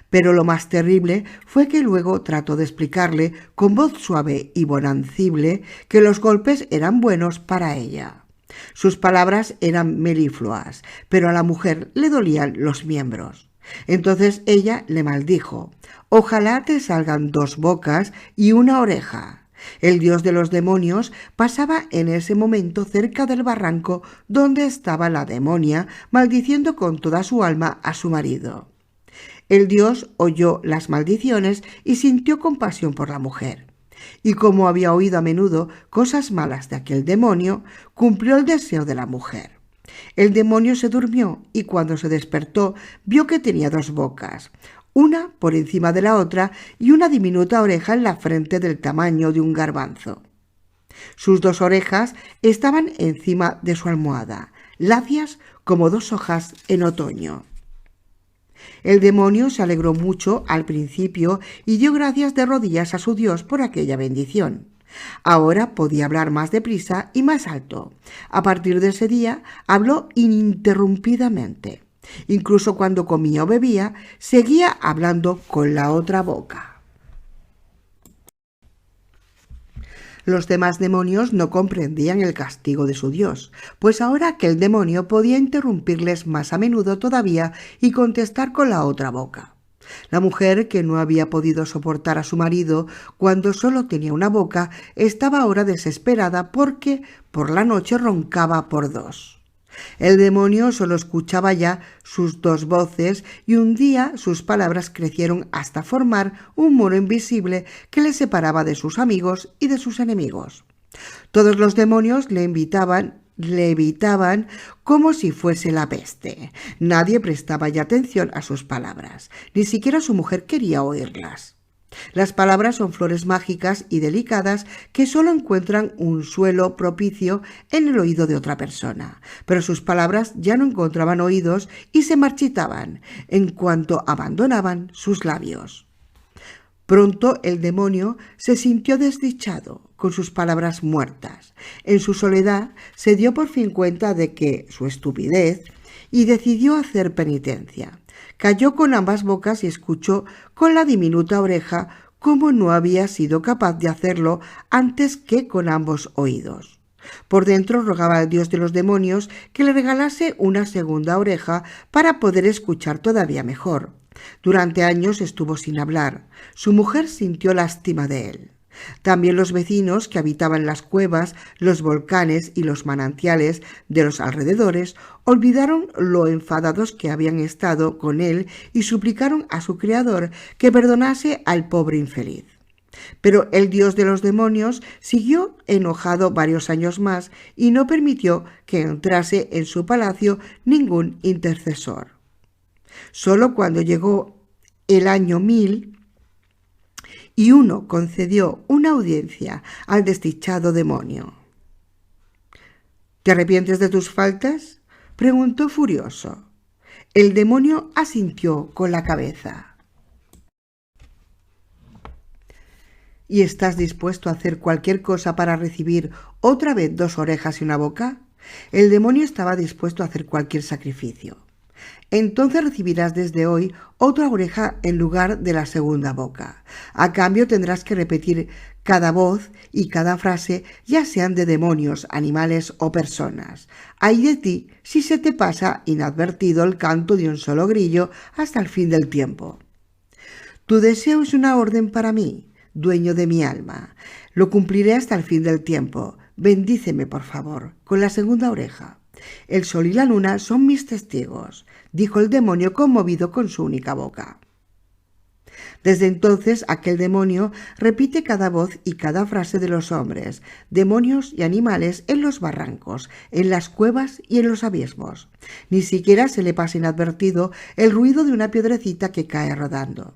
Pero lo más terrible fue que luego trató de explicarle con voz suave y bonancible que los golpes eran buenos para ella. Sus palabras eran melifluas, pero a la mujer le dolían los miembros. Entonces ella le maldijo: «Ojalá te salgan 2 bocas y una oreja». El dios de los demonios pasaba en ese momento cerca del barranco donde estaba la demonia, maldiciendo con toda su alma a su marido. El dios oyó las maldiciones y sintió compasión por la mujer. Y como había oído a menudo cosas malas de aquel demonio, cumplió el deseo de la mujer. El demonio se durmió y cuando se despertó vio que tenía 2 bocas, una por encima de la otra y una diminuta oreja en la frente del tamaño de un garbanzo. Sus 2 orejas estaban encima de su almohada, lacias como 2 hojas en otoño. El demonio se alegró mucho al principio y dio gracias de rodillas a su Dios por aquella bendición. Ahora podía hablar más deprisa y más alto. A partir de ese día habló ininterrumpidamente. Incluso cuando comía o bebía, seguía hablando con la otra boca. Los demás demonios no comprendían el castigo de su dios, pues ahora aquel demonio podía interrumpirles más a menudo todavía y contestar con la otra boca. La mujer, que no había podido soportar a su marido cuando solo tenía una boca, estaba ahora desesperada porque por la noche roncaba por 2. El demonio solo escuchaba ya sus 2 voces y un día sus palabras crecieron hasta formar un muro invisible que le separaba de sus amigos y de sus enemigos. Todos los demonios le invitaban le evitaban como si fuese la peste. Nadie prestaba ya atención a sus palabras, ni siquiera su mujer quería oírlas. Las palabras son flores mágicas y delicadas que solo encuentran un suelo propicio en el oído de otra persona, pero sus palabras ya no encontraban oídos y se marchitaban en cuanto abandonaban sus labios. Pronto el demonio se sintió desdichado con sus palabras muertas. En su soledad se dio por fin cuenta de que su estupidez y decidió hacer penitencia. Cayó con ambas bocas y escuchó con la diminuta oreja como no había sido capaz de hacerlo antes que con ambos oídos. Por dentro rogaba al dios de los demonios que le regalase una segunda oreja para poder escuchar todavía mejor. Durante años estuvo sin hablar. Su mujer sintió lástima de él. También los vecinos que habitaban las cuevas, los volcanes y los manantiales de los alrededores olvidaron lo enfadados que habían estado con él y suplicaron a su criador que perdonase al pobre infeliz. Pero el dios de los demonios siguió enojado varios años más y no permitió que entrase en su palacio ningún intercesor. Solo cuando llegó el año 1000 y uno concedió una audiencia al desdichado demonio. ¿Te arrepientes de tus faltas?, preguntó furioso. El demonio asintió con la cabeza. ¿Y estás dispuesto a hacer cualquier cosa para recibir otra vez 2 orejas y una boca? El demonio estaba dispuesto a hacer cualquier sacrificio. Entonces recibirás desde hoy otra oreja en lugar de la segunda boca. A cambio tendrás que repetir cada voz y cada frase, ya sean de demonios, animales o personas. Ay de ti si se te pasa inadvertido el canto de un solo grillo hasta el fin del tiempo. Tu deseo es una orden para mí, dueño de mi alma. Lo cumpliré hasta el fin del tiempo. Bendíceme, por favor, con la segunda oreja. El sol y la luna son mis testigos, dijo el demonio conmovido con su única boca. Desde entonces aquel demonio repite cada voz y cada frase de los hombres, demonios y animales en los barrancos, en las cuevas y en los abismos. Ni siquiera se le pasa inadvertido el ruido de una piedrecita que cae rodando.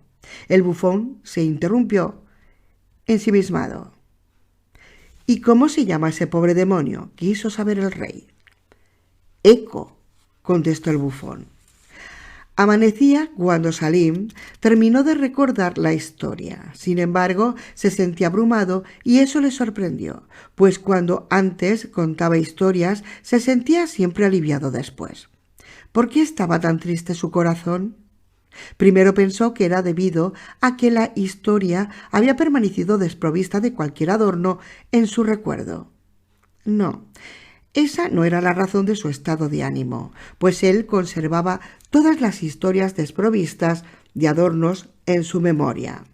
El bufón se interrumpió, ensimismado. ¿Y cómo se llama ese pobre demonio?, quiso saber el rey. Eco, contestó el bufón. Amanecía cuando Salim terminó de recordar la historia. Sin embargo, se sentía abrumado y eso le sorprendió, pues cuando antes contaba historias se sentía siempre aliviado después. ¿Por qué estaba tan triste su corazón? Primero pensó que era debido a que la historia había permanecido desprovista de cualquier adorno en su recuerdo. No, esa no era la razón de su estado de ánimo, pues él conservaba todas las historias desprovistas de adornos en su memoria.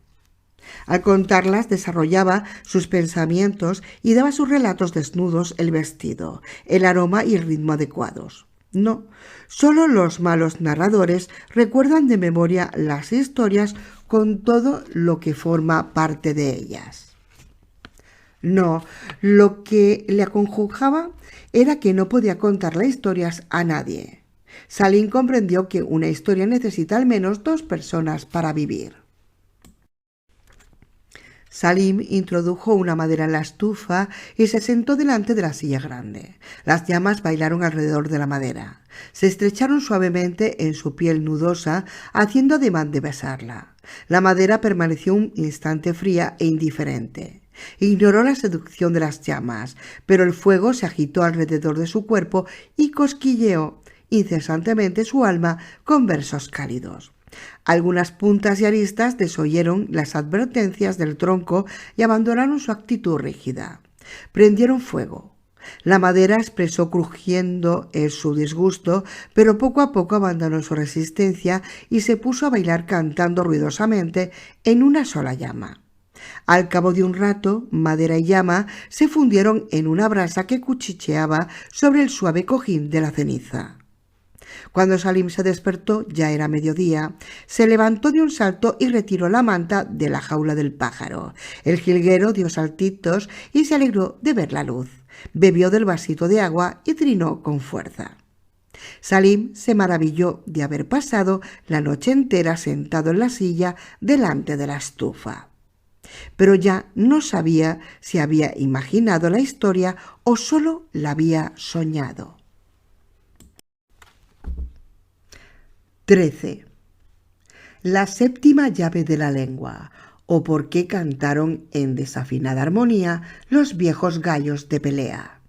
Al contarlas desarrollaba sus pensamientos y daba a sus relatos desnudos el vestido, el aroma y el ritmo adecuados. No, solo los malos narradores recuerdan de memoria las historias con todo lo que forma parte de ellas. No, lo que le acongojaba era que no podía contarle historias a nadie. Salim comprendió que una historia necesita al menos 2 personas para vivir. Salim introdujo una madera en la estufa y se sentó delante de la silla grande. Las llamas bailaron alrededor de la madera. Se estrecharon suavemente en su piel nudosa, haciendo ademán de besarla. La madera permaneció un instante fría e indiferente. Ignoró la seducción de las llamas, pero el fuego se agitó alrededor de su cuerpo y cosquilleó incesantemente su alma con versos cálidos. Algunas puntas y aristas desoyeron las advertencias del tronco y abandonaron su actitud rígida. Prendieron fuego. La madera expresó crujiendo su disgusto, pero poco a poco abandonó su resistencia y se puso a bailar cantando ruidosamente en una sola llama. Al cabo de un rato, madera y llama se fundieron en una brasa que cuchicheaba sobre el suave cojín de la ceniza. Cuando Salim se despertó, ya era mediodía. Se levantó de un salto y retiró la manta de la jaula del pájaro. El jilguero dio saltitos y se alegró de ver la luz. bebió del vasito de agua y trinó con fuerza. Salim se maravilló de haber pasado la noche entera sentado en la silla delante de la estufa. Pero ya no sabía si había imaginado la historia o solo la había soñado. 13. La séptima llave de la lengua, o por qué cantaron en desafinada armonía los viejos gallos de pelea.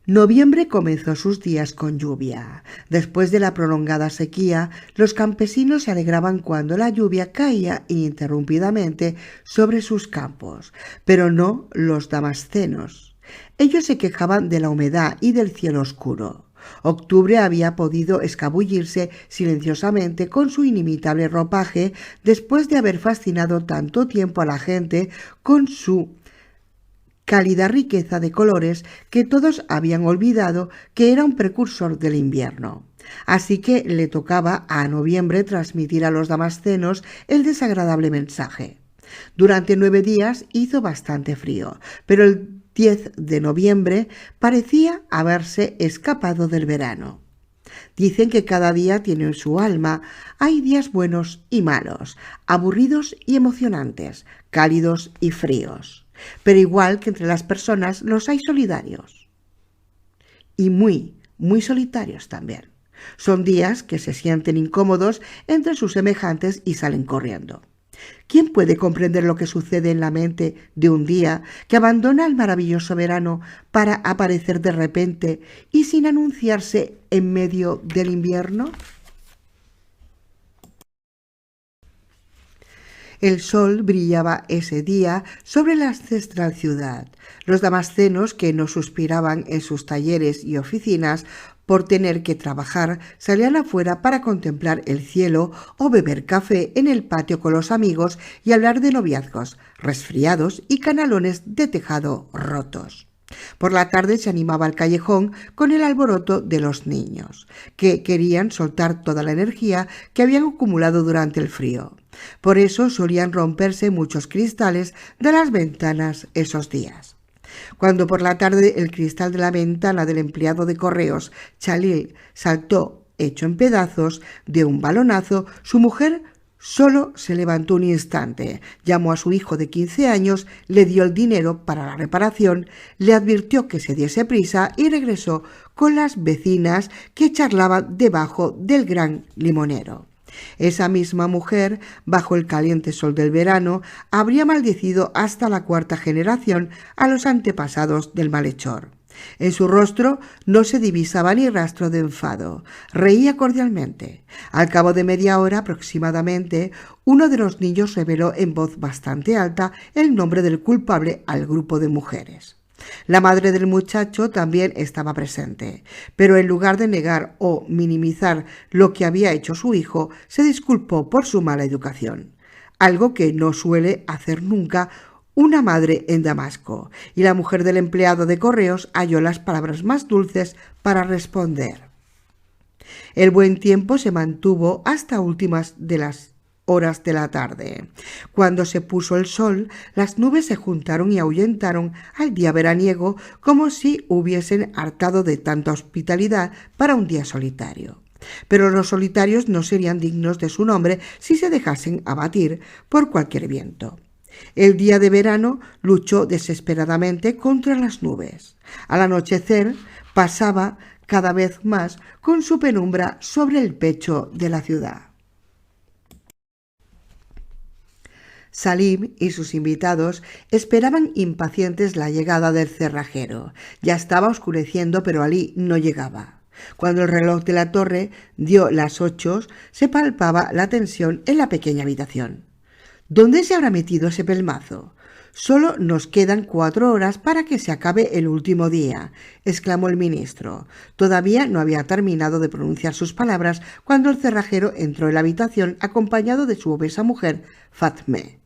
Noviembre comenzó sus días con lluvia. Después de la prolongada sequía, los campesinos se alegraban cuando la lluvia caía ininterrumpidamente sobre sus campos, pero no los damascenos. Ellos se quejaban de la humedad y del cielo oscuro. Octubre había podido escabullirse silenciosamente con su inimitable ropaje después de haber fascinado tanto tiempo a la gente con su cálida riqueza de colores que todos habían olvidado que era un precursor del invierno. Así que le tocaba a Noviembre transmitir a los damascenos el desagradable mensaje. Durante 9 días hizo bastante frío, pero el 10 de noviembre parecía haberse escapado del verano. Dicen que cada día tiene en su alma. Hay días buenos y malos, aburridos y emocionantes, cálidos y fríos. Pero igual que entre las personas los hay solidarios. Y muy, muy solitarios también. Son días que se sienten incómodos entre sus semejantes y salen corriendo. ¿Quién puede comprender lo que sucede en la mente de un día que abandona el maravilloso verano para aparecer de repente y sin anunciarse en medio del invierno? El sol brillaba ese día sobre la ancestral ciudad. Los damascenos, que no suspiraban en sus talleres y oficinas por tener que trabajar, salían afuera para contemplar el cielo o beber café en el patio con los amigos y hablar de noviazgos, resfriados y canalones de tejado rotos. Por la tarde se animaba el callejón con el alboroto de los niños, que querían soltar toda la energía que habían acumulado durante el frío. Por eso solían romperse muchos cristales de las ventanas esos días. Cuando por la tarde el cristal de la ventana del empleado de correos, Chalil, saltó hecho en pedazos de un balonazo, su mujer solo se levantó un instante, llamó a su hijo de 15 años, le dio el dinero para la reparación, le advirtió que se diese prisa y regresó con las vecinas que charlaban debajo del gran limonero. Esa misma mujer, bajo el caliente sol del verano, habría maldecido hasta la 4ª generación a los antepasados del malhechor. En su rostro no se divisaba ni rastro de enfado. Reía cordialmente. Al cabo de media hora aproximadamente, uno de los niños reveló en voz bastante alta el nombre del culpable al grupo de mujeres. La madre del muchacho también estaba presente, pero en lugar de negar o minimizar lo que había hecho su hijo, se disculpó por su mala educación, algo que no suele hacer nunca una madre en Damasco, y la mujer del empleado de correos halló las palabras más dulces para responder. El buen tiempo se mantuvo hasta últimas de las horas de la tarde. Cuando se puso el sol, las nubes se juntaron y ahuyentaron al día veraniego como si hubiesen hartado de tanta hospitalidad para un día solitario. Pero los solitarios no serían dignos de su nombre si se dejasen abatir por cualquier viento. El día de verano luchó desesperadamente contra las nubes. Al anochecer pasaba cada vez más con su penumbra sobre el pecho de la ciudad. Salim y sus invitados esperaban impacientes la llegada del cerrajero. Ya estaba oscureciendo, pero Alí no llegaba. Cuando el reloj de la torre dio las 8, se palpaba la tensión en la pequeña habitación. ¿Dónde se habrá metido ese pelmazo? Solo nos quedan 4 horas para que se acabe el último día, exclamó el ministro. Todavía no había terminado de pronunciar sus palabras cuando el cerrajero entró en la habitación acompañado de su obesa mujer, Fatmé.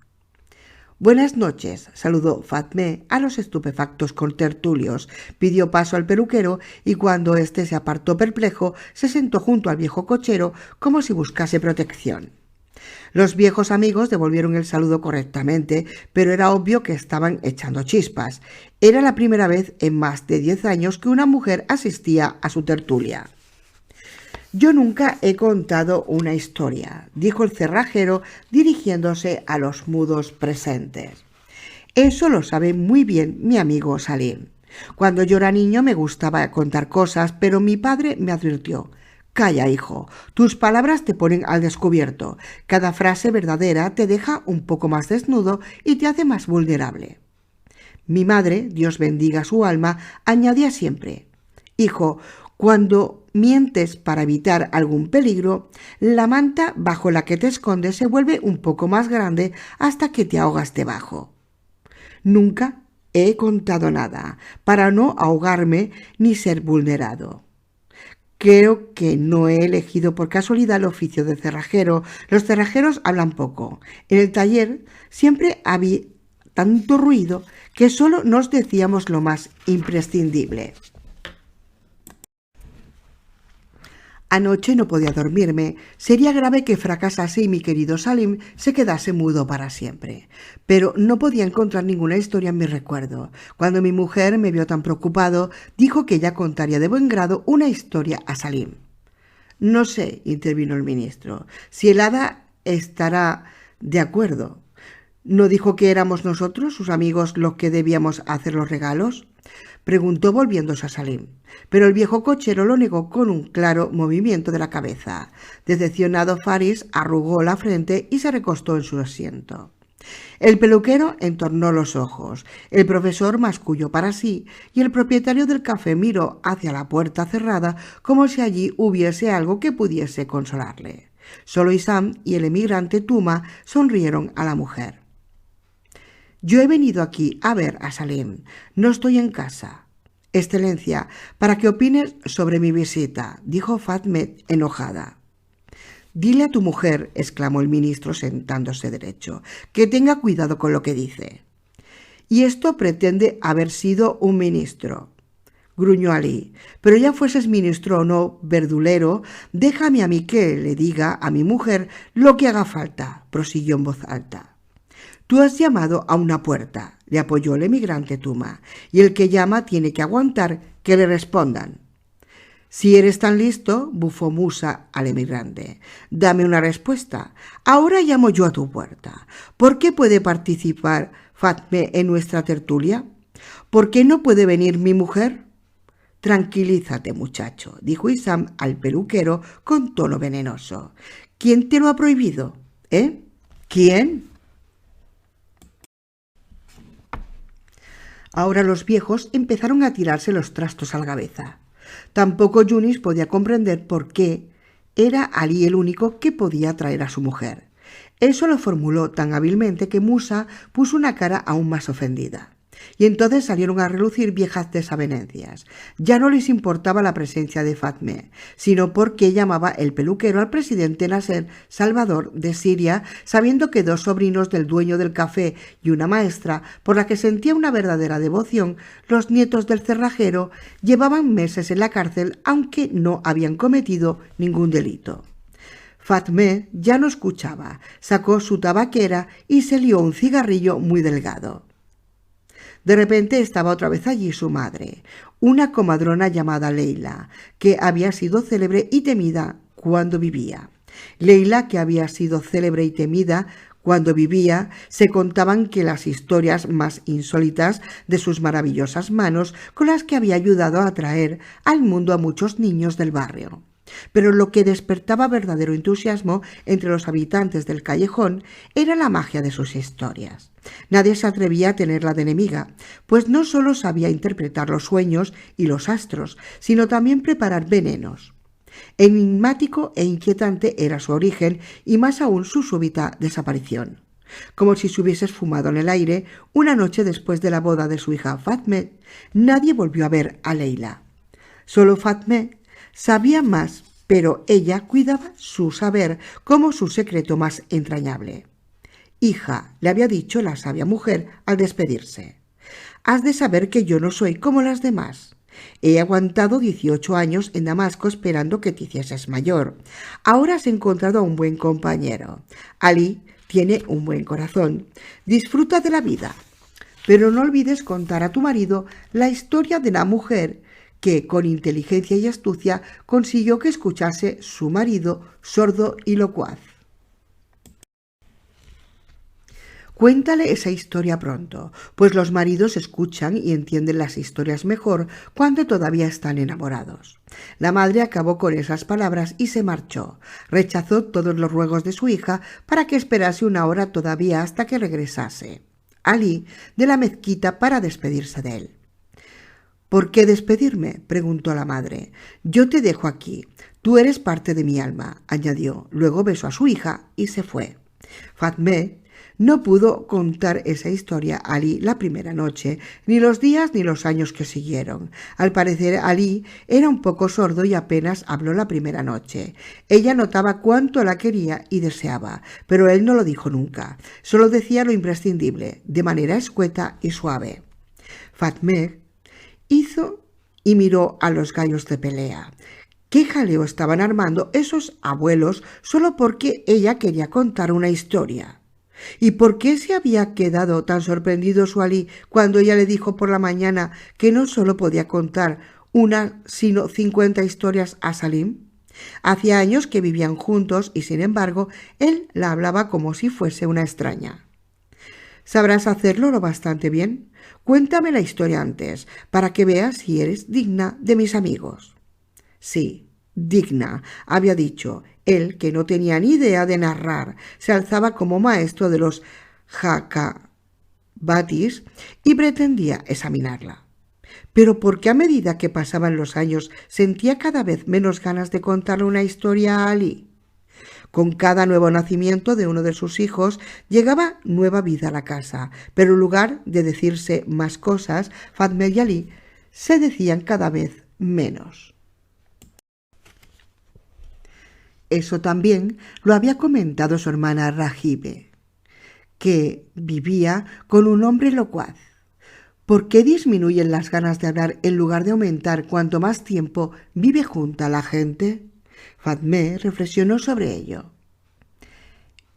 Buenas noches, saludó Fatmé a los estupefactos contertulios, pidió paso al peluquero y cuando éste se apartó perplejo, se sentó junto al viejo cochero como si buscase protección. Los viejos amigos devolvieron el saludo correctamente, pero era obvio que estaban echando chispas. Era la primera vez en más de 10 años que una mujer asistía a su tertulia. «Yo nunca he contado una historia», dijo el cerrajero dirigiéndose a los mudos presentes. «Eso lo sabe muy bien mi amigo Salim. Cuando yo era niño me gustaba contar cosas, pero mi padre me advirtió: «Calla, hijo, tus palabras te ponen al descubierto. Cada frase verdadera te deja un poco más desnudo y te hace más vulnerable». Mi madre, Dios bendiga su alma, añadía siempre: «Hijo, cuando mientes para evitar algún peligro, la manta bajo la que te escondes se vuelve un poco más grande hasta que te ahogas debajo». Nunca he contado nada para no ahogarme ni ser vulnerado. Creo que no he elegido por casualidad el oficio de cerrajero. Los cerrajeros hablan poco. En el taller siempre había tanto ruido que solo nos decíamos lo más imprescindible. Anoche no podía dormirme. Sería grave que fracasase y mi querido Salim se quedase mudo para siempre. Pero no podía encontrar ninguna historia en mi recuerdo. Cuando mi mujer me vio tan preocupado, dijo que ella contaría de buen grado una historia a Salim. «No sé», intervino el ministro, «si el hada estará de acuerdo. ¿No dijo que éramos nosotros, sus amigos, los que debíamos hacer los regalos?», preguntó volviéndose a Salim. Pero el viejo cochero lo negó con un claro movimiento de la cabeza. Decepcionado, Faris arrugó la frente y se recostó en su asiento. El peluquero entornó los ojos, el profesor masculló para sí y el propietario del café miró hacia la puerta cerrada como si allí hubiese algo que pudiese consolarle. Solo Isam y el emigrante Tuma sonrieron a la mujer. «Yo he venido aquí a ver a Salim. No estoy en casa. Excelencia, para que opines sobre mi visita», dijo Fatme enojada. «Dile a tu mujer», exclamó el ministro sentándose derecho, «que tenga cuidado con lo que dice». «Y esto pretende haber sido un ministro», gruñó Alí. «Pero ya fueses ministro o no, verdulero, déjame a mí que le diga a mi mujer lo que haga falta», prosiguió en voz alta. «Tú has llamado a una puerta», le apoyó el emigrante Tuma, «y el que llama tiene que aguantar que le respondan». «Si eres tan listo», bufó Musa al emigrante, «dame una respuesta. Ahora llamo yo a tu puerta. ¿Por qué puede participar Fatme en nuestra tertulia? ¿Por qué no puede venir mi mujer?» «Tranquilízate, muchacho», dijo Isam al peluquero con tono venenoso. «¿Quién te lo ha prohibido? ¿Quién?» Ahora los viejos empezaron a tirarse los trastos a la cabeza. Tampoco Yunis podía comprender por qué era Alí el único que podía traer a su mujer. Eso lo formuló tan hábilmente que Musa puso una cara aún más ofendida. Y entonces salieron a relucir viejas desavenencias. Ya no les importaba la presencia de Fatme, sino porque llamaba el peluquero al presidente Nasser Salvador de Siria, sabiendo que 2 sobrinos del dueño del café y una maestra, por la que sentía una verdadera devoción, los nietos del cerrajero, llevaban meses en la cárcel aunque no habían cometido ningún delito. Fatme ya no escuchaba, sacó su tabaquera y se lió un cigarrillo muy delgado. De repente estaba otra vez allí su madre, una comadrona llamada Leila, que había sido célebre y temida cuando vivía. Leila, que había sido célebre y temida cuando vivía, se contaban que las historias más insólitas de sus maravillosas manos con las que había ayudado a traer al mundo a muchos niños del barrio. Pero lo que despertaba verdadero entusiasmo entre los habitantes del callejón era la magia de sus historias. Nadie se atrevía a tenerla de enemiga, pues no solo sabía interpretar los sueños y los astros, sino también preparar venenos. Enigmático e inquietante era su origen y más aún su súbita desaparición. Como si se hubiese esfumado en el aire, una noche después de la boda de su hija Fatme, nadie volvió a ver a Leila. Solo Fatme sabía más, pero ella cuidaba su saber como su secreto más entrañable. «Hija», le había dicho la sabia mujer al despedirse, «has de saber que yo no soy como las demás. He aguantado 18 años en Damasco esperando que te hicieses mayor. Ahora has encontrado a un buen compañero. Ali tiene un buen corazón. Disfruta de la vida. Pero no olvides contar a tu marido la historia de la mujer que, con inteligencia y astucia, consiguió que escuchase su marido sordo y locuaz. Cuéntale esa historia pronto, pues los maridos escuchan y entienden las historias mejor cuando todavía están enamorados. La madre acabó con esas palabras y se marchó. Rechazó todos los ruegos de su hija para que esperase una hora todavía hasta que regresase Ali de la mezquita para despedirse de él. ¿Por qué despedirme?, preguntó la madre. Yo te dejo aquí. Tú eres parte de mi alma, añadió. Luego besó a su hija y se fue. Fatmé no pudo contar esa historia a Ali la primera noche, ni los días ni los años que siguieron. Al parecer, Ali era un poco sordo y apenas habló la primera noche. Ella notaba cuánto la quería y deseaba, pero él no lo dijo nunca. Solo decía lo imprescindible, de manera escueta y suave. Fatmé hizo y miró a los gallos de pelea. ¿Qué jaleo estaban armando esos abuelos solo porque ella quería contar una historia? ¿Y por qué se había quedado tan sorprendido su Ali cuando ella le dijo por la mañana que no solo podía contar una, sino 50 historias a Salim? Hacía años que vivían juntos y, sin embargo, él la hablaba como si fuese una extraña. ¿Sabrás hacerlo lo bastante bien? Cuéntame la historia antes, para que veas si eres digna de mis amigos. Sí, digna, había dicho. Él, que no tenía ni idea de narrar, se alzaba como maestro de los jakabatis y pretendía examinarla. Pero porque a medida que pasaban los años sentía cada vez menos ganas de contarle una historia a Ali. Con cada nuevo nacimiento de uno de sus hijos llegaba nueva vida a la casa, pero en lugar de decirse más cosas, Fatmé y Ali se decían cada vez menos. Eso también lo había comentado su hermana Rajibe, que vivía con un hombre locuaz. ¿Por qué disminuyen las ganas de hablar en lugar de aumentar cuanto más tiempo vive junta la gente? Fatmé reflexionó sobre ello.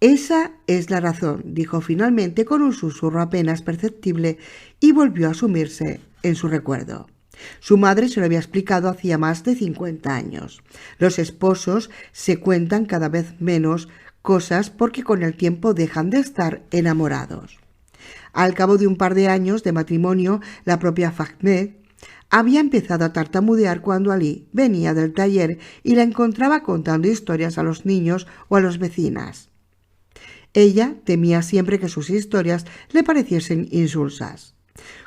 Esa es la razón, dijo finalmente con un susurro apenas perceptible y volvió a sumirse en su recuerdo. Su madre se lo había explicado hacía más de 50 años. Los esposos se cuentan cada vez menos cosas porque con el tiempo dejan de estar enamorados. Al cabo de un par de años de matrimonio, la propia Fatmé había empezado a tartamudear cuando Ali venía del taller y la encontraba contando historias a los niños o a las vecinas. Ella temía siempre que sus historias le pareciesen insulsas.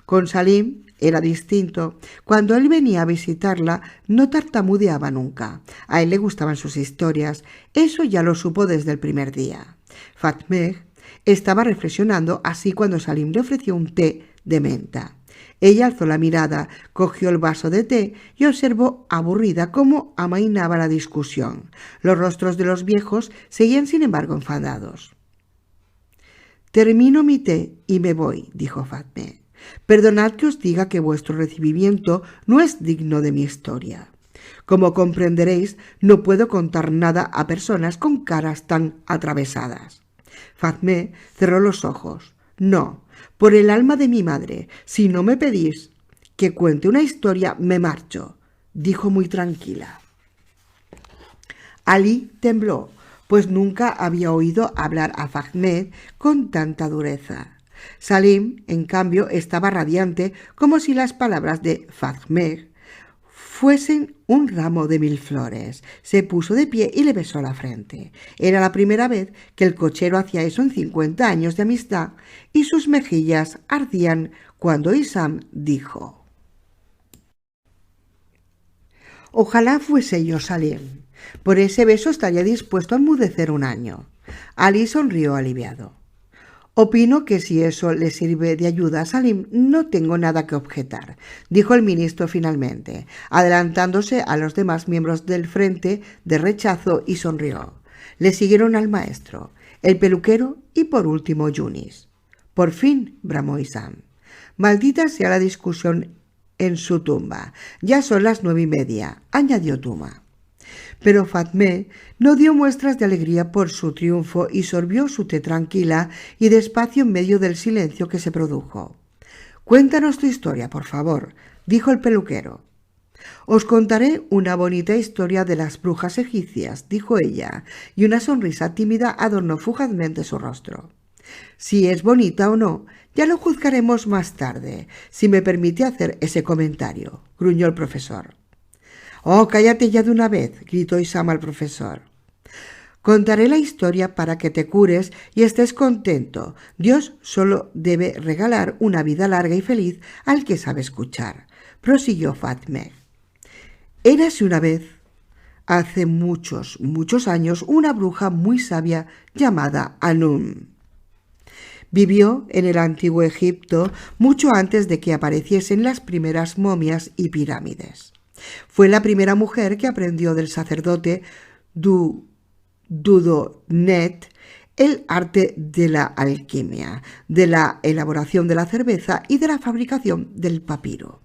Con Salim era distinto. Cuando él venía a visitarla, no tartamudeaba nunca. A él le gustaban sus historias. Eso ya lo supo desde el primer día. Fatmé estaba reflexionando así cuando Salim le ofreció un té de menta. Ella alzó la mirada, cogió el vaso de té y observó aburrida cómo amainaba la discusión. Los rostros de los viejos seguían sin embargo enfadados. «Termino mi té y me voy», dijo Fatmé. «Perdonad que os diga que vuestro recibimiento no es digno de mi historia. Como comprenderéis, no puedo contar nada a personas con caras tan atravesadas». Fatmé cerró los ojos. «No, por el alma de mi madre, si no me pedís que cuente una historia, me marcho», dijo muy tranquila. Ali tembló, pues nunca había oído hablar a Fatmé con tanta dureza. Salim, en cambio, estaba radiante, como si las palabras de Fatmé fuesen un ramo de 1000 flores. Se puso de pie y le besó la frente. Era la primera vez que el cochero hacía eso en 50 años de amistad, y sus mejillas ardían cuando Isam dijo: «Ojalá fuese yo Salim. Por ese beso estaría dispuesto a enmudecer un año». Ali sonrió aliviado. «Opino que si eso le sirve de ayuda a Salim, no tengo nada que objetar», dijo el ministro finalmente, adelantándose a los demás miembros del frente de rechazo, y sonrió. Le siguieron al maestro, el peluquero y por último Yunis. «Por fin», bramó Isam. «Maldita sea la discusión en su tumba. Ya son las 9:30, añadió Tuma. Pero Fatmé no dio muestras de alegría por su triunfo y sorbió su té tranquila y despacio en medio del silencio que se produjo. «Cuéntanos tu historia, por favor», dijo el peluquero. «Os contaré una bonita historia de las brujas egipcias», dijo ella, y una sonrisa tímida adornó fugazmente su rostro. «Si es bonita o no, ya lo juzgaremos más tarde, si me permite hacer ese comentario», gruñó el profesor. «Oh, cállate ya de una vez», gritó Isama al profesor. «Contaré la historia para que te cures y estés contento. Dios solo debe regalar una vida larga y feliz al que sabe escuchar», prosiguió Fatmé. «Érase una vez, hace muchos, muchos años, una bruja muy sabia llamada Anum. Vivió en el antiguo Egipto mucho antes de que apareciesen las primeras momias y pirámides. Fue la primera mujer que aprendió del sacerdote Dudonet el arte de la alquimia, de la elaboración de la cerveza y de la fabricación del papiro.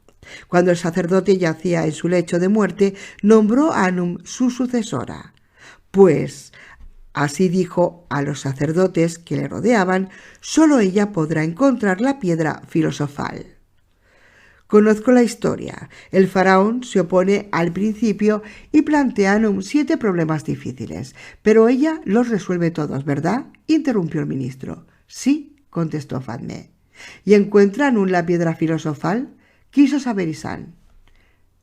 Cuando el sacerdote yacía en su lecho de muerte, nombró a Anum su sucesora, pues así dijo a los sacerdotes que le rodeaban: «Solo ella podrá encontrar la piedra filosofal». Conozco la historia. El faraón se opone al principio y plantea a Anum 7 problemas difíciles, pero ella los resuelve todos, ¿verdad?, interrumpió el ministro. «Sí», contestó Fatmé. «¿Y encuentra Anum la piedra filosofal?», quiso saber Isán.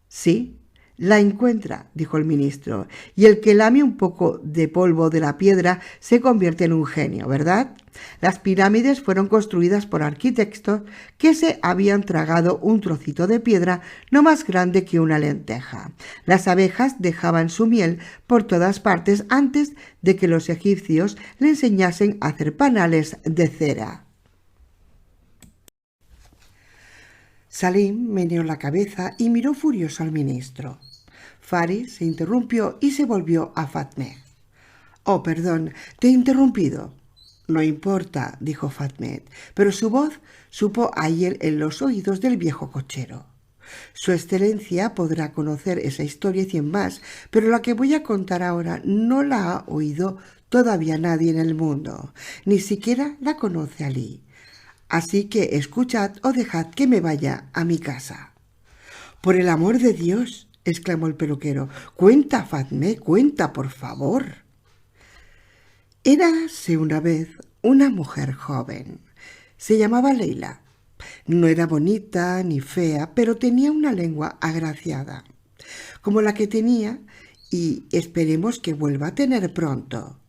«Sí, la encuentra», dijo el ministro, «y el que lame un poco de polvo de la piedra se convierte en un genio, ¿verdad? Las pirámides fueron construidas por arquitectos que se habían tragado un trocito de piedra no más grande que una lenteja. Las abejas dejaban su miel por todas partes antes de que los egipcios le enseñasen a hacer panales de cera». Salim meneó la cabeza y miró furioso al ministro. Faris se interrumpió y se volvió a Fatmé. «Oh, perdón, te he interrumpido». «No importa», dijo Fatmé, pero su voz supo a hiel en los oídos del viejo cochero. «Su excelencia podrá conocer esa historia y 100 más, pero la que voy a contar ahora no la ha oído todavía nadie en el mundo, ni siquiera la conoce Alí. Así que escuchad o dejad que me vaya a mi casa». «Por el amor de Dios», exclamó el peluquero, «cuenta, Fatmé, cuenta, por favor». Érase una vez una mujer joven. Se llamaba Leila. No era bonita ni fea, pero tenía una lengua agraciada, como la que tenía, y esperemos que vuelva a tener pronto,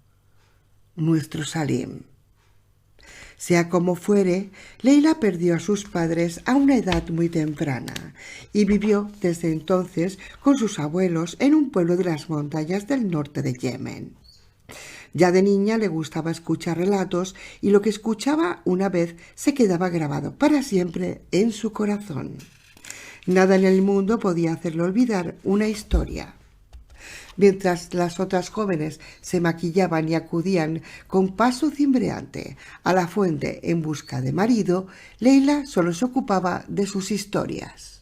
nuestro Salim. Sea como fuere, Leila perdió a sus padres a una edad muy temprana y vivió desde entonces con sus abuelos en un pueblo de las montañas del norte de Yemen. Ya de niña le gustaba escuchar relatos y lo que escuchaba una vez se quedaba grabado para siempre en su corazón. Nada en el mundo podía hacerle olvidar una historia. Mientras las otras jóvenes se maquillaban y acudían con paso cimbreante a la fuente en busca de marido, Leila solo se ocupaba de sus historias.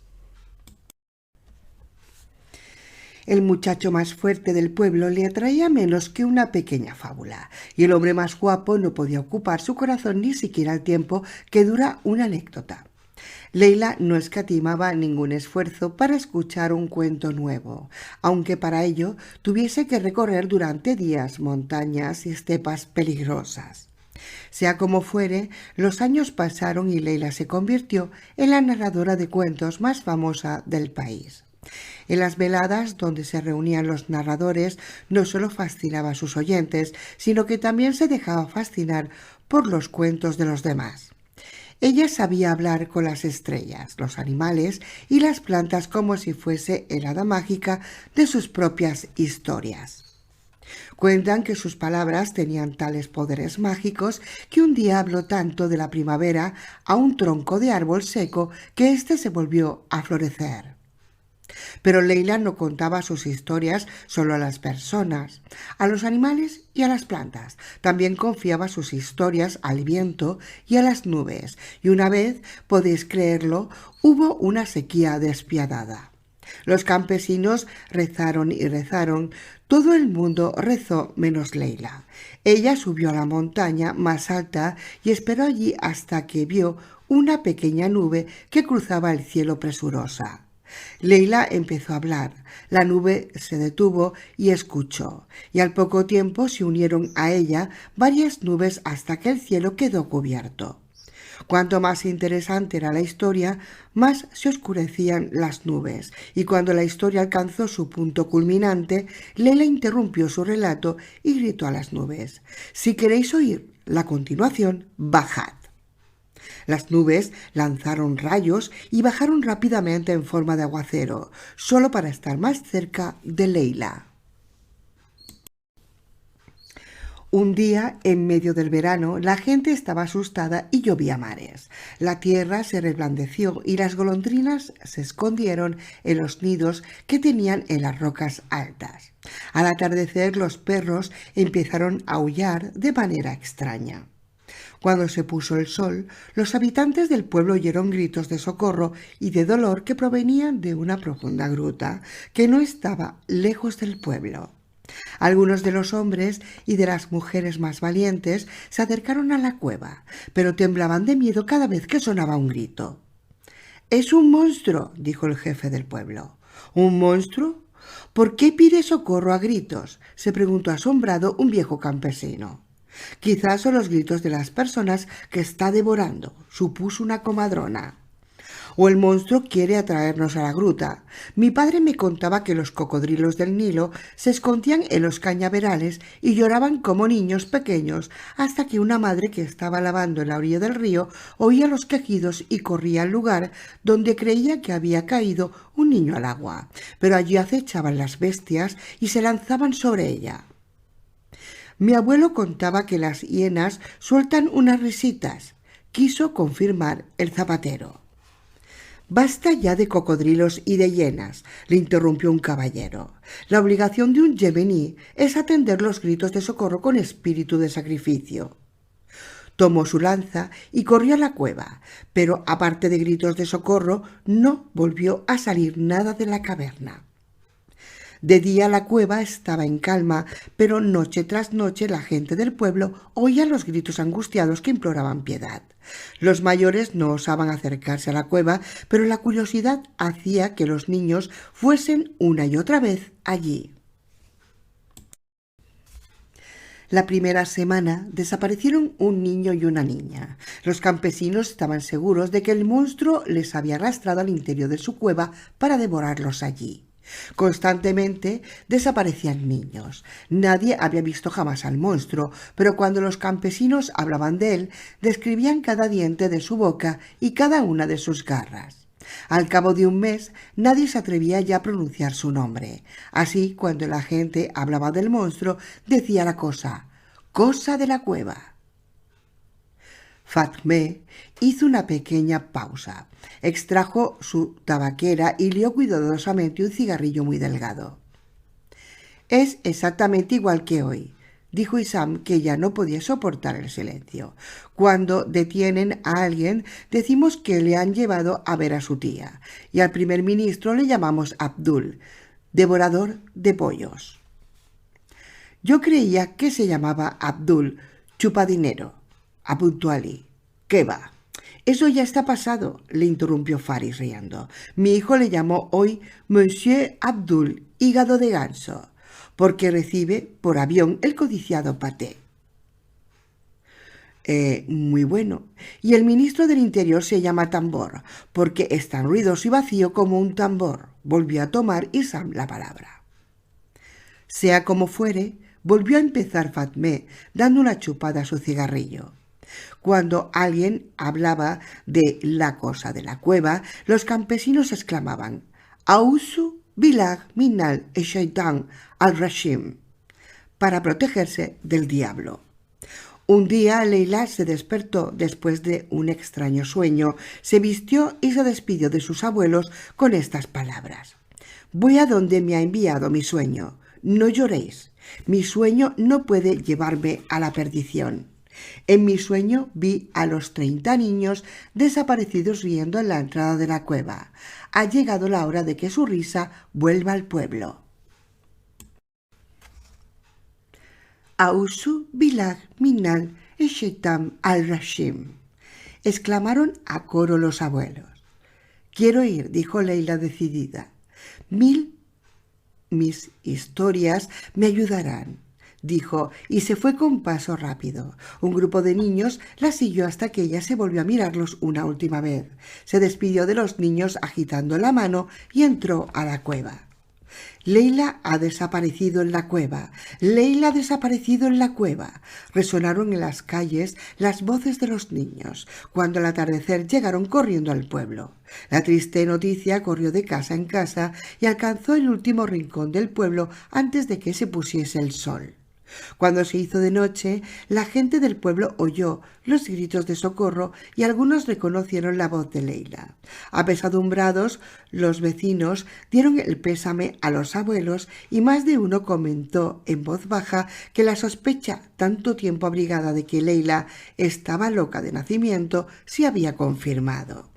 El muchacho más fuerte del pueblo le atraía menos que una pequeña fábula, y el hombre más guapo no podía ocupar su corazón ni siquiera el tiempo que dura una anécdota. Leila no escatimaba ningún esfuerzo para escuchar un cuento nuevo, aunque para ello tuviese que recorrer durante días montañas y estepas peligrosas. Sea como fuere, los años pasaron y Leila se convirtió en la narradora de cuentos más famosa del país. En las veladas donde se reunían los narradores no solo fascinaba a sus oyentes, sino que también se dejaba fascinar por los cuentos de los demás. Ella sabía hablar con las estrellas, los animales y las plantas como si fuese el hada mágica de sus propias historias. Cuentan que sus palabras tenían tales poderes mágicos que un día habló tanto de la primavera a un tronco de árbol seco que éste se volvió a florecer. Pero Leila no contaba sus historias solo a las personas, a los animales y a las plantas. También confiaba sus historias al viento y a las nubes. Y una vez, podéis creerlo, hubo una sequía despiadada. Los campesinos rezaron y rezaron. Todo el mundo rezó menos Leila. Ella subió a la montaña más alta y esperó allí hasta que vio una pequeña nube que cruzaba el cielo presurosa. Leila empezó a hablar. La nube se detuvo y escuchó, y al poco tiempo se unieron a ella varias nubes hasta que el cielo quedó cubierto. Cuanto más interesante era la historia, más se oscurecían las nubes, y cuando la historia alcanzó su punto culminante, Leila interrumpió su relato y gritó a las nubes: «Si queréis oír la continuación, bajad». Las nubes lanzaron rayos y bajaron rápidamente en forma de aguacero, solo para estar más cerca de Leila. Un día, en medio del verano, la gente estaba asustada y llovía a mares. La tierra se reblandeció y las golondrinas se escondieron en los nidos que tenían en las rocas altas. Al atardecer, los perros empezaron a aullar de manera extraña. Cuando se puso el sol, los habitantes del pueblo oyeron gritos de socorro y de dolor que provenían de una profunda gruta que no estaba lejos del pueblo. Algunos de los hombres y de las mujeres más valientes se acercaron a la cueva, pero temblaban de miedo cada vez que sonaba un grito. «¡Es un monstruo!», dijo el jefe del pueblo. «¿Un monstruo? ¿Por qué pide socorro a gritos?», se preguntó asombrado un viejo campesino. «Quizás son los gritos de las personas que está devorando», supuso una comadrona. «O el monstruo quiere atraernos a la gruta. Mi padre me contaba que los cocodrilos del Nilo se escondían en los cañaverales y lloraban como niños pequeños hasta que una madre que estaba lavando en la orilla del río oía los quejidos y corría al lugar donde creía que había caído un niño al agua. Pero allí acechaban las bestias y se lanzaban sobre ella». Mi abuelo contaba que las hienas sueltan unas risitas, quiso confirmar el zapatero. «Basta ya de cocodrilos y de hienas», le interrumpió un caballero. «La obligación de un yemení es atender los gritos de socorro con espíritu de sacrificio». Tomó su lanza y corrió a la cueva, pero aparte de gritos de socorro, no volvió a salir nada de la caverna. De día la cueva estaba en calma, pero noche tras noche la gente del pueblo oía los gritos angustiados que imploraban piedad. Los mayores no osaban acercarse a la cueva, pero la curiosidad hacía que los niños fuesen una y otra vez allí. La primera semana desaparecieron un niño y una niña. Los campesinos estaban seguros de que el monstruo les había arrastrado al interior de su cueva para devorarlos allí. Constantemente desaparecían niños. Nadie había visto jamás al monstruo, pero cuando los campesinos hablaban de él, describían cada diente de su boca y cada una de sus garras. Al cabo de un mes, nadie se atrevía ya a pronunciar su nombre. Así, cuando la gente hablaba del monstruo, decía la cosa de la cueva. Fatmé hizo una pequeña pausa, extrajo su tabaquera y lió cuidadosamente un cigarrillo muy delgado. «Es exactamente igual que hoy», dijo Isam, que ya no podía soportar el silencio. «Cuando detienen a alguien, decimos que le han llevado a ver a su tía, y al primer ministro le llamamos Abdul, devorador de pollos». «Yo creía que se llamaba Abdul Chupadinero», apuntó Ali. «¿Qué va? Eso ya está pasado», le interrumpió Faris riendo. «Mi hijo le llamó hoy Monsieur Abdul Hígado de Ganso, porque recibe por avión el codiciado paté». Muy bueno. Y el ministro del Interior se llama Tambor, porque es tan ruidoso y vacío como un tambor. Volvió a tomar Isam la palabra. Sea como fuere, volvió a empezar Fatmé, dando una chupada a su cigarrillo. Cuando alguien hablaba de la cosa de la cueva, los campesinos exclamaban: «Auzu bilag minal shaitan al-rashim», para protegerse del diablo. Un día Leila se despertó después de un extraño sueño, se vistió y se despidió de sus abuelos con estas palabras: Voy a donde me ha enviado mi sueño. No lloréis. Mi sueño no puede llevarme a la perdición. En mi sueño vi a los 30 niños desaparecidos riendo en la entrada de la cueva. Ha llegado la hora de que su risa vuelva al pueblo. Ausu Bilag Minal Eshetam al-Rashim, exclamaron a coro los abuelos. Quiero ir, dijo Leila decidida. Mis historias me ayudarán, dijo, y se fue con paso rápido. Un grupo de niños la siguió hasta que ella se volvió a mirarlos una última vez. Se despidió de los niños agitando la mano y entró a la cueva. Leila ha desaparecido en la cueva. Leila ha desaparecido en la cueva. Resonaron en las calles las voces de los niños. Cuando al atardecer llegaron corriendo al pueblo. La triste noticia corrió de casa en casa y alcanzó el último rincón del pueblo antes de que se pusiese el sol. Cuando se hizo de noche, la gente del pueblo oyó los gritos de socorro y algunos reconocieron la voz de Leila. Apesadumbrados, los vecinos dieron el pésame a los abuelos y más de uno comentó en voz baja que la sospecha, tanto tiempo abrigada de que Leila estaba loca de nacimiento, se había confirmado.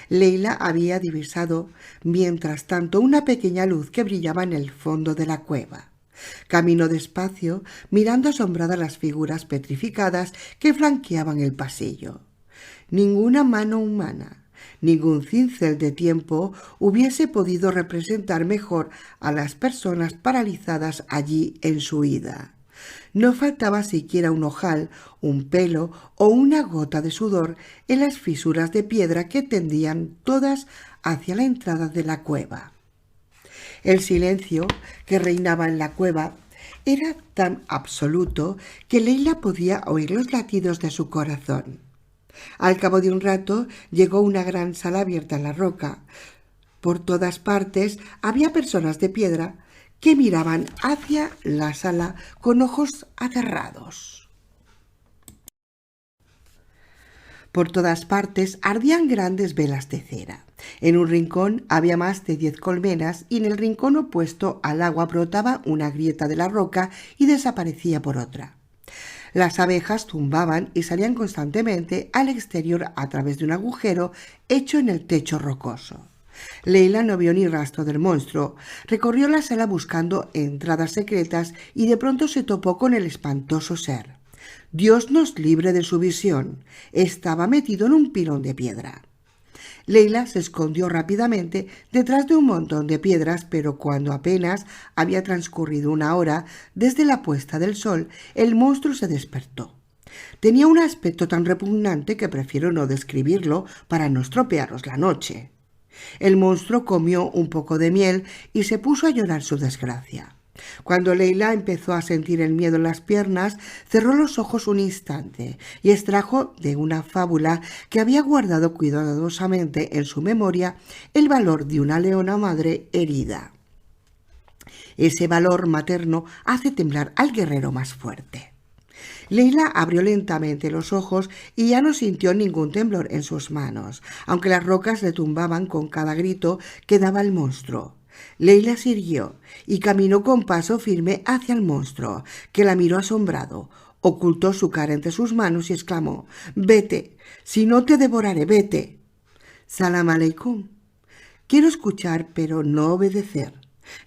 Leila había divisado, mientras tanto, una pequeña luz que brillaba en el fondo de la cueva. Caminó despacio, mirando asombrada las figuras petrificadas que flanqueaban el pasillo. Ninguna mano humana, ningún cincel de tiempo hubiese podido representar mejor a las personas paralizadas allí en su huida. No faltaba siquiera un ojal, un pelo o una gota de sudor en las fisuras de piedra que tendían todas hacia la entrada de la cueva. El silencio que reinaba en la cueva era tan absoluto que Leila podía oír los latidos de su corazón. Al cabo de un rato llegó una gran sala abierta en la roca. Por todas partes había personas de piedra que miraban hacia la sala con ojos aterrados. Por todas partes ardían grandes velas de cera. En un rincón había más de 10 colmenas y en el rincón opuesto al agua brotaba una grieta de la roca y desaparecía por otra. Las abejas zumbaban y salían constantemente al exterior a través de un agujero hecho en el techo rocoso. Leila no vio ni rastro del monstruo. Recorrió la sala buscando entradas secretas y de pronto se topó con el espantoso ser. Dios nos libre de su visión. Estaba metido en un pilón de piedra. Leila se escondió rápidamente detrás de un montón de piedras, pero cuando apenas había transcurrido una hora desde la puesta del sol, el monstruo se despertó. Tenía un aspecto tan repugnante que prefiero no describirlo para no estropearos la noche. El monstruo comió un poco de miel y se puso a llorar su desgracia. Cuando Leila empezó a sentir el miedo en las piernas, cerró los ojos un instante y extrajo de una fábula que había guardado cuidadosamente en su memoria el valor de una leona madre herida. Ese valor materno hace temblar al guerrero más fuerte. Leila abrió lentamente los ojos y ya no sintió ningún temblor en sus manos, aunque las rocas retumbaban con cada grito que daba el monstruo. Leila siguió y caminó con paso firme hacia el monstruo, que la miró asombrado. Ocultó su cara entre sus manos y exclamó: «Vete, si no te devoraré, vete». «Salam aleikum». «Quiero escuchar, pero no obedecer.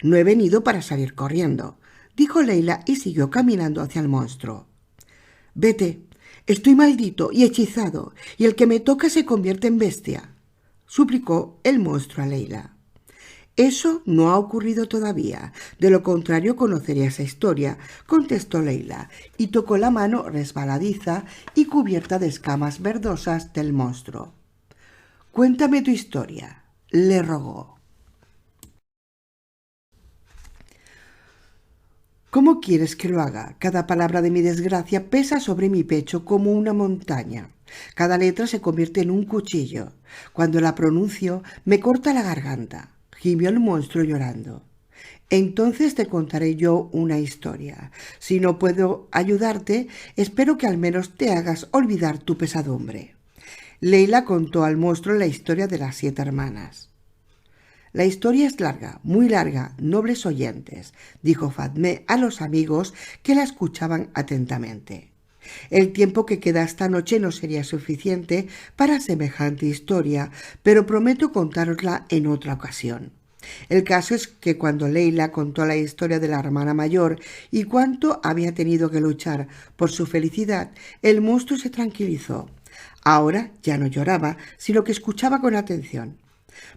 No he venido para salir corriendo», dijo Leila y siguió caminando hacia el monstruo. «Vete, estoy maldito y hechizado, y el que me toca se convierte en bestia», suplicó el monstruo a Leila. «Eso no ha ocurrido todavía. De lo contrario conocería esa historia», contestó Leila, y tocó la mano resbaladiza y cubierta de escamas verdosas del monstruo. «Cuéntame tu historia», le rogó. «¿Cómo quieres que lo haga? Cada palabra de mi desgracia pesa sobre mi pecho como una montaña. Cada letra se convierte en un cuchillo. Cuando la pronuncio, me corta la garganta», gimió el monstruo llorando. «Entonces te contaré yo una historia. Si no puedo ayudarte, espero que al menos te hagas olvidar tu pesadumbre». Leila contó al monstruo la historia de las 7 hermanas. La historia es larga, muy larga, nobles oyentes, dijo Fatmé a los amigos que la escuchaban atentamente. El tiempo que queda esta noche no sería suficiente para semejante historia, pero prometo contárosla en otra ocasión. El caso es que cuando Leila contó la historia de la hermana mayor y cuánto había tenido que luchar por su felicidad, el monstruo se tranquilizó. Ahora ya no lloraba, sino que escuchaba con atención.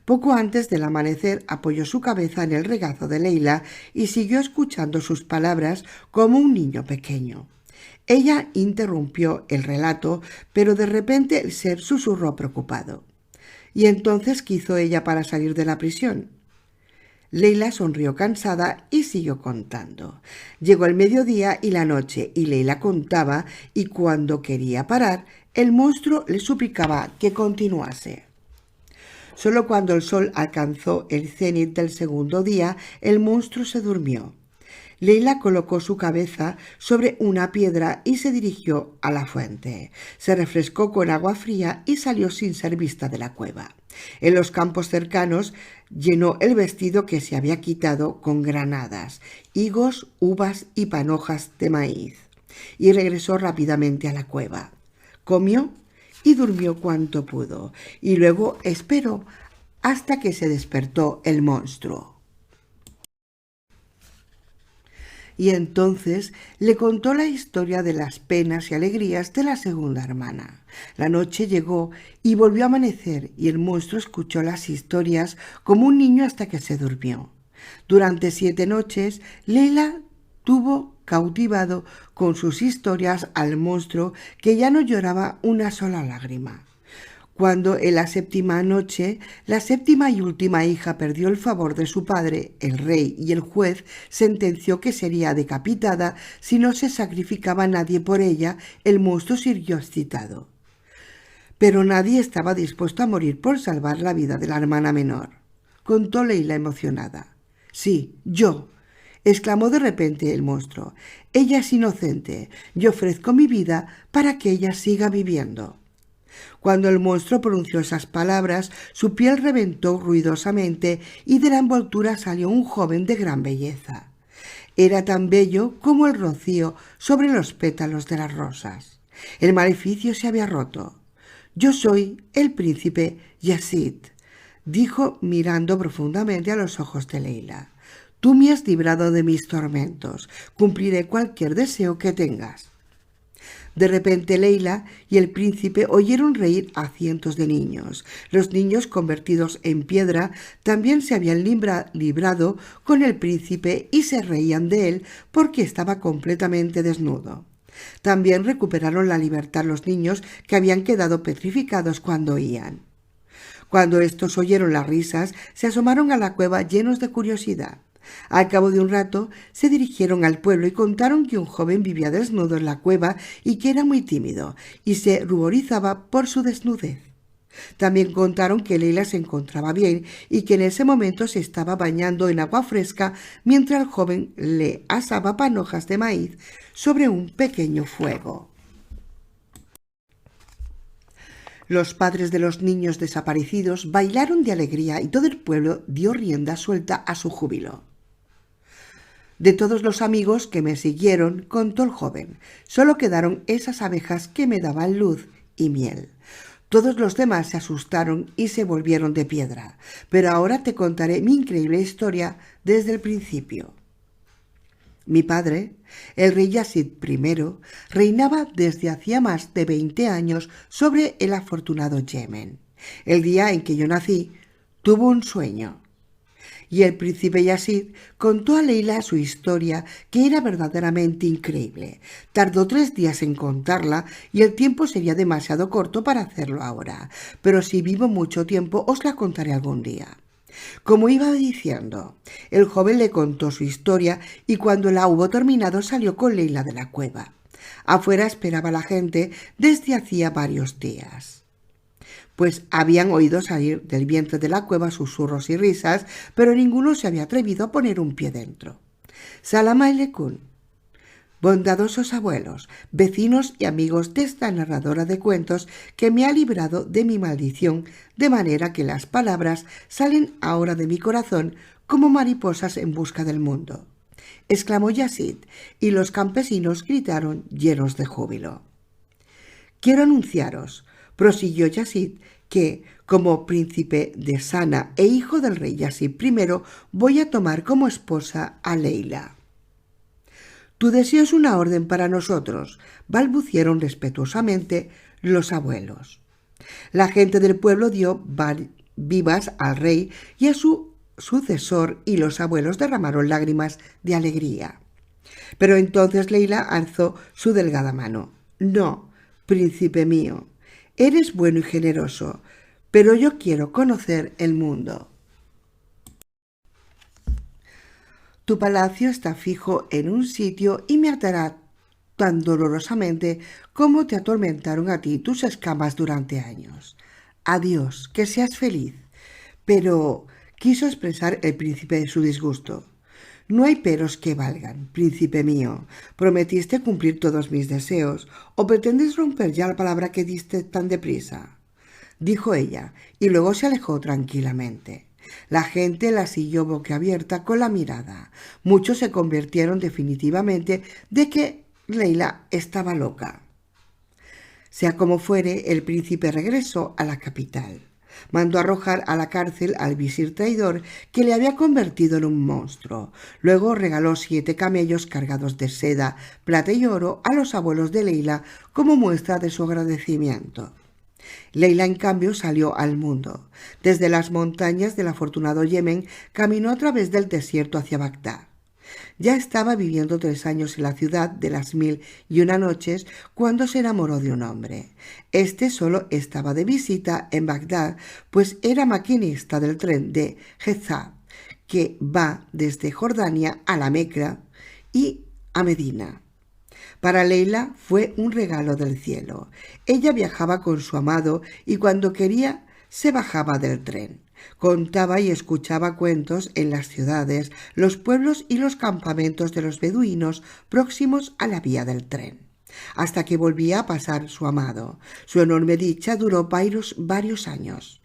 Poco antes del amanecer apoyó su cabeza en el regazo de Leila y siguió escuchando sus palabras como un niño pequeño. Ella interrumpió el relato, pero de repente el ser susurró preocupado. ¿Y entonces qué hizo ella para salir de la prisión? Leila sonrió cansada y siguió contando. Llegó el mediodía y la noche, y Leila contaba, y cuando quería parar, el monstruo le suplicaba que continuase. Solo cuando el sol alcanzó el cenit del segundo día, el monstruo se durmió. Leila colocó su cabeza sobre una piedra y se dirigió a la fuente. Se refrescó con agua fría y salió sin ser vista de la cueva. En los campos cercanos llenó el vestido que se había quitado con granadas, higos, uvas y panojas de maíz, y regresó rápidamente a la cueva. Comió y durmió cuanto pudo, y luego esperó hasta que se despertó el monstruo. Y entonces le contó la historia de las penas y alegrías de la segunda hermana. La noche llegó y volvió a amanecer, y el monstruo escuchó las historias como un niño hasta que se durmió. Durante 7 noches, Leila tuvo cautivado con sus historias al monstruo, que ya no lloraba una sola lágrima. Cuando en la 7ª noche, la 7ª y última hija perdió el favor de su padre, el rey y el juez sentenció que sería decapitada si no se sacrificaba nadie por ella, el monstruo siguió excitado. Pero nadie estaba dispuesto a morir por salvar la vida de la hermana menor, contó Leila emocionada. Sí, yo, exclamó de repente el monstruo. Ella es inocente. Yo ofrezco mi vida para que ella siga viviendo. Cuando el monstruo pronunció esas palabras, su piel reventó ruidosamente y de la envoltura salió un joven de gran belleza. Era tan bello como el rocío sobre los pétalos de las rosas. El maleficio se había roto. Yo soy el príncipe Yazid, dijo mirando profundamente a los ojos de Leila. Tú me has librado de mis tormentos. Cumpliré cualquier deseo que tengas. De repente Leila y el príncipe oyeron reír a cientos de niños. Los niños convertidos en piedra también se habían librado con el príncipe y se reían de él porque estaba completamente desnudo. También recuperaron la libertad los niños que habían quedado petrificados cuando oían. Cuando estos oyeron las risas, se asomaron a la cueva llenos de curiosidad. Al cabo de un rato se dirigieron al pueblo y contaron que un joven vivía desnudo en la cueva y que era muy tímido y se ruborizaba por su desnudez. También contaron que Leila se encontraba bien y que en ese momento se estaba bañando en agua fresca mientras el joven le asaba panojas de maíz sobre un pequeño fuego. Los padres de los niños desaparecidos bailaron de alegría y todo el pueblo dio rienda suelta a su júbilo. De todos los amigos que me siguieron, contó el joven, solo quedaron esas abejas que me daban luz y miel. Todos los demás se asustaron y se volvieron de piedra, pero ahora te contaré mi increíble historia desde el principio. Mi padre, el rey Yazid I, reinaba desde hacía más de 20 años sobre el afortunado Yemen. El día en que yo nací, tuvo un sueño. Y el príncipe Yazid contó a Leila su historia, que era verdaderamente increíble. Tardó 3 días en contarla y el tiempo sería demasiado corto para hacerlo ahora. Pero si vivo mucho tiempo, os la contaré algún día. Como iba diciendo, el joven le contó su historia y cuando la hubo terminado salió con Leila de la cueva. Afuera esperaba la gente desde hacía varios días, pues habían oído salir del vientre de la cueva susurros y risas, pero ninguno se había atrevido a poner un pie dentro. Salam aleikum, bondadosos abuelos, vecinos y amigos de esta narradora de cuentos que me ha librado de mi maldición, de manera que las palabras salen ahora de mi corazón como mariposas en busca del mundo», exclamó Yazid, y los campesinos gritaron llenos de júbilo. «Quiero anunciaros», prosiguió Yazid, «que, como príncipe de Sana e hijo del rey Yazid I, voy a tomar como esposa a Leila». «Tu deseo es una orden para nosotros», balbucieron respetuosamente los abuelos. La gente del pueblo dio vivas al rey y a su sucesor, y los abuelos derramaron lágrimas de alegría. Pero entonces Leila alzó su delgada mano. «No, príncipe mío, eres bueno y generoso, pero yo quiero conocer el mundo. Tu palacio está fijo en un sitio y me atará tan dolorosamente como te atormentaron a ti tus escamas durante años. Adiós, que seas feliz». «Pero», quiso expresar el príncipe su disgusto, «no hay peros que valgan, príncipe mío. ¿Prometiste cumplir todos mis deseos o pretendes romper ya la palabra que diste tan deprisa?», dijo ella, y luego se alejó tranquilamente. La gente la siguió boquiabierta con la mirada. Muchos se convirtieron definitivamente de que Leila estaba loca. Sea como fuere, el príncipe regresó a la capital. Mandó arrojar a la cárcel al visir traidor que le había convertido en un monstruo. Luego regaló 7 camellos cargados de seda, plata y oro a los abuelos de Leila como muestra de su agradecimiento. Leila, en cambio, salió al mundo. Desde las montañas del afortunado Yemen caminó a través del desierto hacia Bagdad. Ya estaba viviendo 3 años en la ciudad de las 1001 noches cuando se enamoró de un hombre. Este solo estaba de visita en Bagdad, pues era maquinista del tren de Hezab, que va desde Jordania a la Meca y a Medina. Para Leila fue un regalo del cielo. Ella viajaba con su amado y cuando quería se bajaba del tren. Contaba y escuchaba cuentos en las ciudades, los pueblos y los campamentos de los beduinos próximos a la vía del tren, hasta que volvía a pasar su amado. Su enorme dicha duró varios años.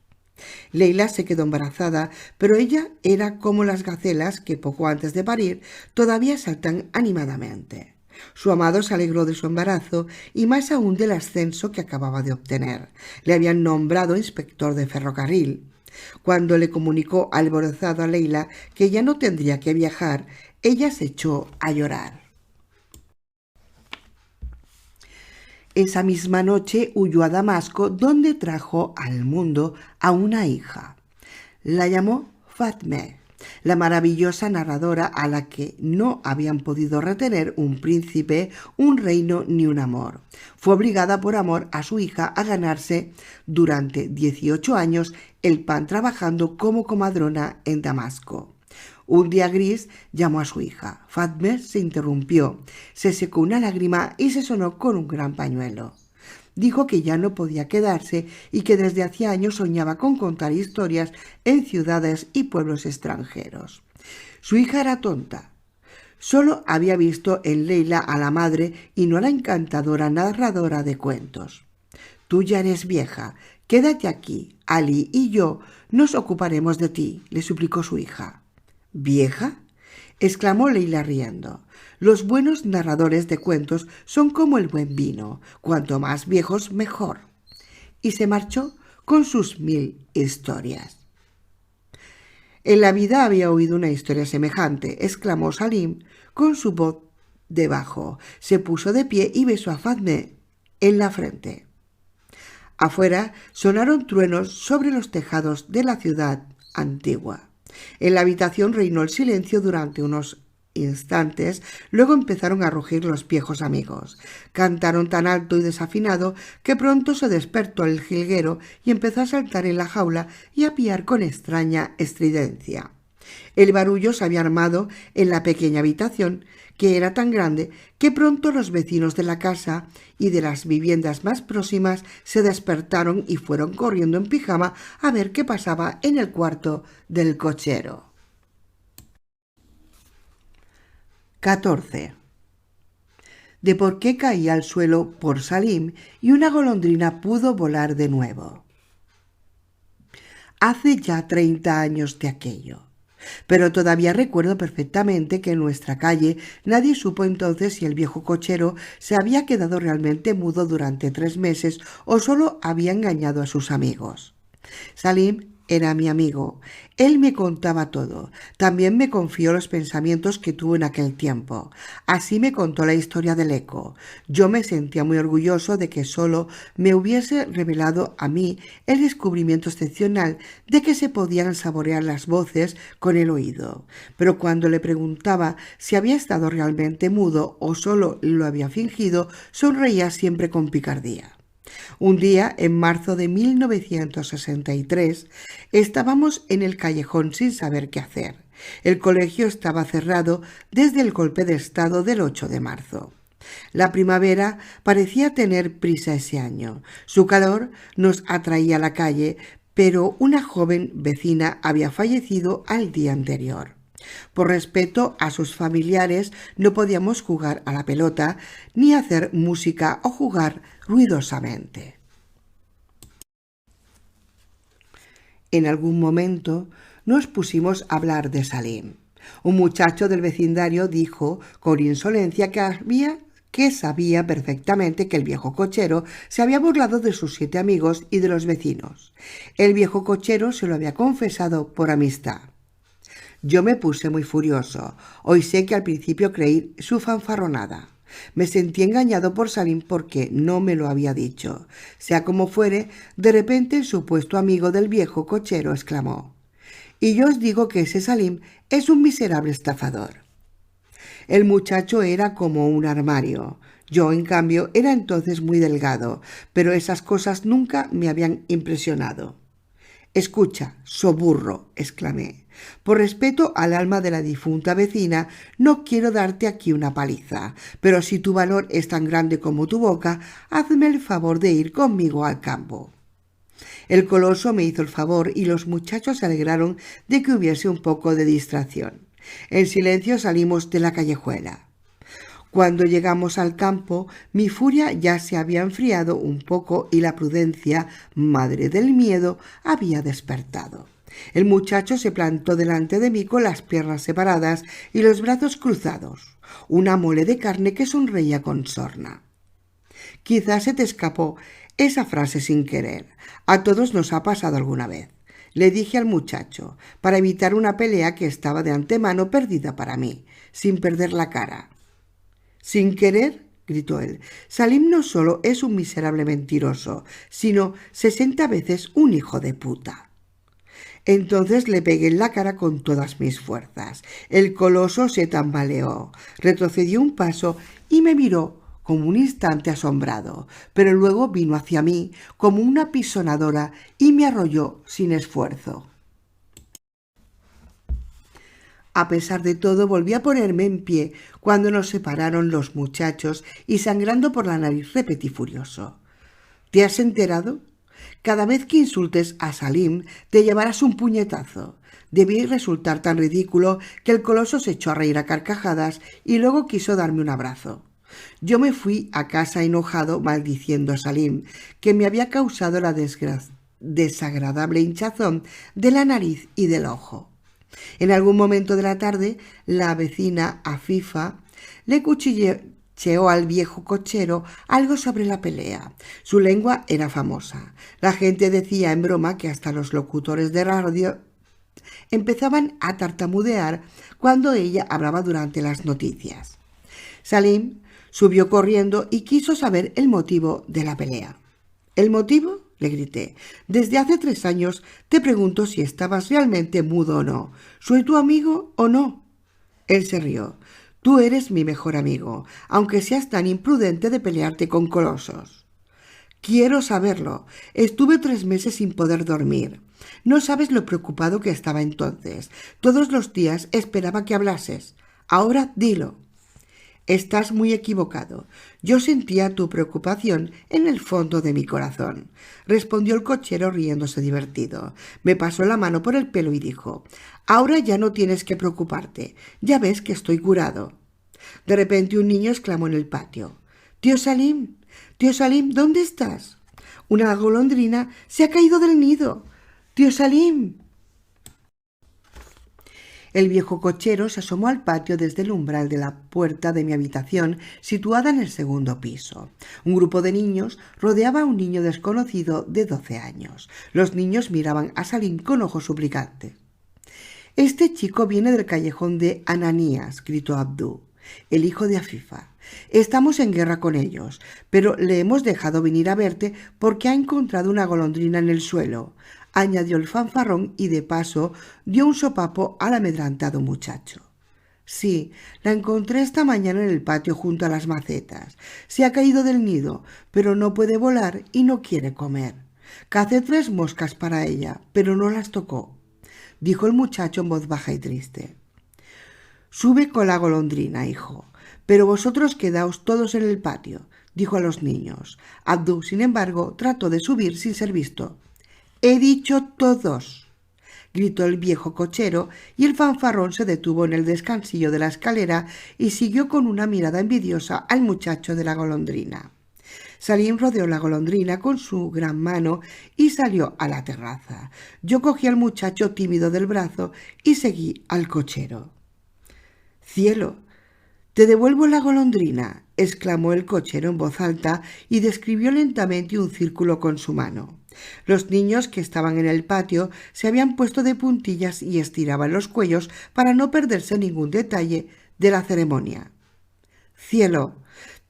Leila se quedó embarazada, pero ella era como las gacelas que poco antes de parir todavía saltan animadamente. Su amado se alegró de su embarazo y más aún del ascenso que acababa de obtener. Le habían nombrado inspector de ferrocarril. Cuando le comunicó alborozado a Leila que ya no tendría que viajar, ella se echó a llorar. Esa misma noche huyó a Damasco, donde trajo al mundo a una hija. La llamó Fatme, la maravillosa narradora a la que no habían podido retener un príncipe, un reino ni un amor. Fue obligada por amor a su hija a ganarse durante 18 años el pan trabajando como comadrona en Damasco. Un día gris llamó a su hija. Fatme se interrumpió, se secó una lágrima y se sonó con un gran pañuelo. Dijo que ya no podía quedarse y que desde hacía años soñaba con contar historias en ciudades y pueblos extranjeros. Su hija era tonta. Solo había visto en Leila a la madre y no a la encantadora narradora de cuentos. «Tú ya eres vieja, quédate aquí. Ali y yo nos ocuparemos de ti», le suplicó su hija. «¿Vieja?», exclamó Leila riendo. «Los buenos narradores de cuentos son como el buen vino, cuanto más viejos mejor». Y se marchó con sus 1000 historias. «En la vida había oído una historia semejante», exclamó Salim con su voz de bajo. Se puso de pie y besó a Fatme en la frente. Afuera sonaron truenos sobre los tejados de la ciudad antigua. En la habitación reinó el silencio durante unos instantes, luego empezaron a rugir los viejos amigos. Cantaron tan alto y desafinado que pronto se despertó el jilguero y empezó a saltar en la jaula y a piar con extraña estridencia. El barullo se había armado en la pequeña habitación, que era tan grande que pronto los vecinos de la casa y de las viviendas más próximas se despertaron y fueron corriendo en pijama a ver qué pasaba en el cuarto del cochero. 14. de por qué caía al suelo por Salim y una golondrina pudo volar de nuevo. Hace ya 30 años de aquello. Pero todavía recuerdo perfectamente que en nuestra calle nadie supo entonces si el viejo cochero se había quedado realmente mudo durante 3 meses o solo había engañado a sus amigos. Salim era mi amigo. Él me contaba todo. También me confió los pensamientos que tuvo en aquel tiempo. Así me contó la historia del eco. Yo me sentía muy orgulloso de que solo me hubiese revelado a mí el descubrimiento excepcional de que se podían saborear las voces con el oído. Pero cuando le preguntaba si había estado realmente mudo o solo lo había fingido, sonreía siempre con picardía. Un día, en marzo de 1963, estábamos en el callejón sin saber qué hacer. El colegio estaba cerrado desde el golpe de estado del 8 de marzo. La primavera parecía tener prisa ese año. Su calor nos atraía a la calle, pero una joven vecina había fallecido al día anterior. Por respeto a sus familiares no podíamos jugar a la pelota, ni hacer música o jugar ruidosamente. En algún momento nos pusimos a hablar de Salim. Un muchacho del vecindario dijo con insolencia que sabía perfectamente que el viejo cochero se había burlado de sus 7 amigos y de los vecinos. El viejo cochero se lo había confesado por amistad. Yo me puse muy furioso. Hoy sé que al principio creí su fanfarronada. Me sentí engañado por Salim porque no me lo había dicho. Sea como fuere, de repente el supuesto amigo del viejo cochero exclamó: «Y yo os digo que ese Salim es un miserable estafador». El muchacho era como un armario. Yo, en cambio, era entonces muy delgado, pero esas cosas nunca me habían impresionado. «Escucha, soburro», exclamé. «Por respeto al alma de la difunta vecina, no quiero darte aquí una paliza, pero si tu valor es tan grande como tu boca, hazme el favor de ir conmigo al campo». El coloso me hizo el favor y los muchachos se alegraron de que hubiese un poco de distracción. En silencio salimos de la callejuela. Cuando llegamos al campo, mi furia ya se había enfriado un poco y la prudencia, madre del miedo, había despertado. El muchacho se plantó delante de mí con las piernas separadas y los brazos cruzados, una mole de carne que sonreía con sorna. «Quizás se te escapó esa frase sin querer. A todos nos ha pasado alguna vez», le dije al muchacho, para evitar una pelea que estaba de antemano perdida para mí, sin perder la cara. «¿Sin querer?», gritó él. «Salim no solo es un miserable mentiroso, sino 60 veces un hijo de puta». Entonces le pegué en la cara con todas mis fuerzas. El coloso se tambaleó, retrocedió un paso y me miró como un instante asombrado, pero luego vino hacia mí como una pisonadora y me arrolló sin esfuerzo. A pesar de todo, volví a ponerme en pie cuando nos separaron los muchachos y, sangrando por la nariz, repetí furioso: «¿Te has enterado? Cada vez que insultes a Salim te llevarás un puñetazo». Debí resultar tan ridículo que el coloso se echó a reír a carcajadas y luego quiso darme un abrazo. Yo me fui a casa enojado, maldiciendo a Salim, que me había causado la desagradable hinchazón de la nariz y del ojo. En algún momento de la tarde, la vecina Afifa le cuchicheó al viejo cochero algo sobre la pelea. Su lengua era famosa. La gente decía en broma que hasta los locutores de radio empezaban a tartamudear cuando ella hablaba durante las noticias. Salim subió corriendo y quiso saber el motivo de la pelea. «¿El motivo?», le grité. «Desde hace 3 años te pregunto si estabas realmente mudo o no. ¿Soy tu amigo o no?». Él se rió. «Tú eres mi mejor amigo, aunque seas tan imprudente de pelearte con colosos». «Quiero saberlo. Estuve 3 meses sin poder dormir. No sabes lo preocupado que estaba entonces. Todos los días esperaba que hablases. Ahora dilo». «Estás muy equivocado. Yo sentía tu preocupación en el fondo de mi corazón», respondió el cochero riéndose divertido. Me pasó la mano por el pelo y dijo: «Ahora ya no tienes que preocuparte. Ya ves que estoy curado». De repente un niño exclamó en el patio: «Tío Salim, ¿dónde estás? Una golondrina se ha caído del nido. Tío Salim». El viejo cochero se asomó al patio desde el umbral de la puerta de mi habitación, situada en el segundo piso. Un grupo de niños rodeaba a un niño desconocido de 12 años. Los niños miraban a Salim con ojos suplicantes. «Este chico viene del callejón de Ananías», gritó Abdú, el hijo de Afifa. «Estamos en guerra con ellos, pero le hemos dejado venir a verte porque ha encontrado una golondrina en el suelo», añadió el fanfarrón, y de paso dio un sopapo al amedrantado muchacho. «Sí, la encontré esta mañana en el patio junto a las macetas. Se ha caído del nido, pero no puede volar y no quiere comer. Cacé 3 moscas para ella, pero no las tocó», dijo el muchacho en voz baja y triste. «Sube con la golondrina, hijo, pero vosotros quedaos todos en el patio», dijo a los niños. Abdú, sin embargo, trató de subir sin ser visto. «He dicho todos», gritó el viejo cochero, y el fanfarrón se detuvo en el descansillo de la escalera y siguió con una mirada envidiosa al muchacho de la golondrina. Salim rodeó la golondrina con su gran mano y salió a la terraza. Yo cogí al muchacho tímido del brazo y seguí al cochero. «Cielo, te devuelvo la golondrina», exclamó el cochero en voz alta y describió lentamente un círculo con su mano. Los niños que estaban en el patio se habían puesto de puntillas y estiraban los cuellos para no perderse ningún detalle de la ceremonia. «Cielo,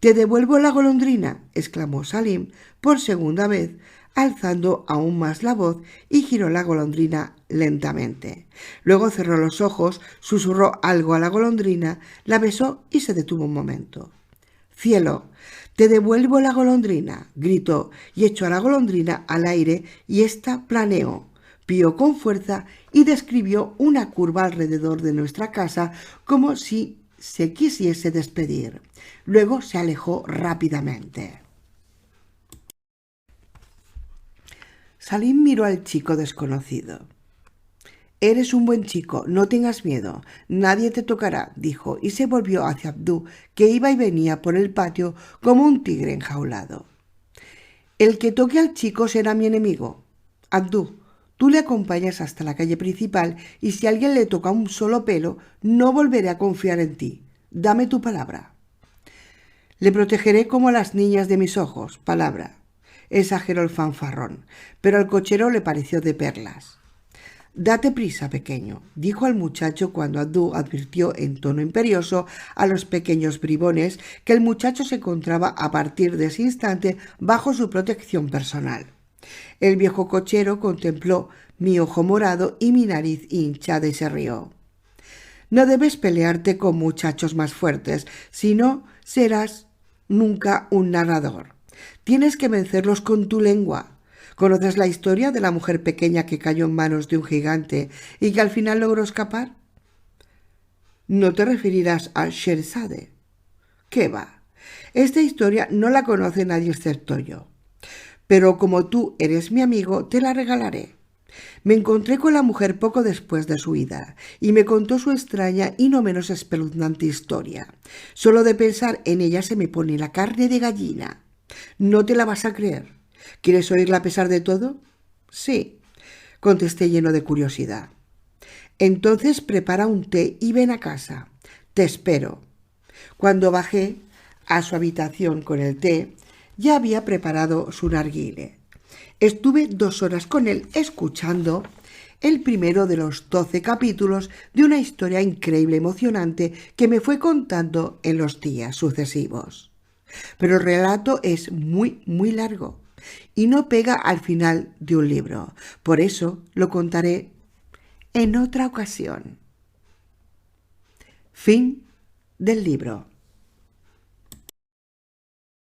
te devuelvo la golondrina», exclamó Salim por segunda vez, alzando aún más la voz, y giró la golondrina lentamente. Luego cerró los ojos, susurró algo a la golondrina, la besó y se detuvo un momento. «Cielo, te devuelvo la golondrina», gritó, y echó a la golondrina al aire, y ésta planeó, pió con fuerza y describió una curva alrededor de nuestra casa como si se quisiese despedir. Luego se alejó rápidamente. Salim miró al chico desconocido. «Eres un buen chico, no tengas miedo, nadie te tocará», dijo, y se volvió hacia Abdú, que iba y venía por el patio como un tigre enjaulado. «El que toque al chico será mi enemigo. Abdú, tú le acompañas hasta la calle principal, y si alguien le toca un solo pelo, no volveré a confiar en ti. Dame tu palabra». «Le protegeré como a las niñas de mis ojos, palabra», exageró el fanfarrón, pero al cochero le pareció de perlas. «Date prisa, pequeño», dijo al muchacho cuando Abdú advirtió en tono imperioso a los pequeños bribones que el muchacho se encontraba a partir de ese instante bajo su protección personal. El viejo cochero contempló mi ojo morado y mi nariz hinchada y se rió. «No debes pelearte con muchachos más fuertes, si no serás nunca un narrador. Tienes que vencerlos con tu lengua. ¿Conoces la historia de la mujer pequeña que cayó en manos de un gigante y que al final logró escapar? No te referirás a Sherzade. ¿Qué va? Esta historia no la conoce nadie excepto yo. Pero como tú eres mi amigo, te la regalaré. Me encontré con la mujer poco después de su huida y me contó su extraña y no menos espeluznante historia. Solo de pensar en ella se me pone la carne de gallina. No te la vas a creer. ¿Quieres oírla a pesar de todo? Sí, contesté lleno de curiosidad. Entonces prepara un té y ven a casa. Te espero. Cuando bajé a su habitación con el té, ya había preparado su narguile. Estuve 2 horas con él escuchando el primero de los 12 capítulos de una historia increíble y emocionante que me fue contando en los días sucesivos. Pero el relato es muy, muy largo y no pega al final de un libro. Por eso lo contaré en otra ocasión. Fin del libro.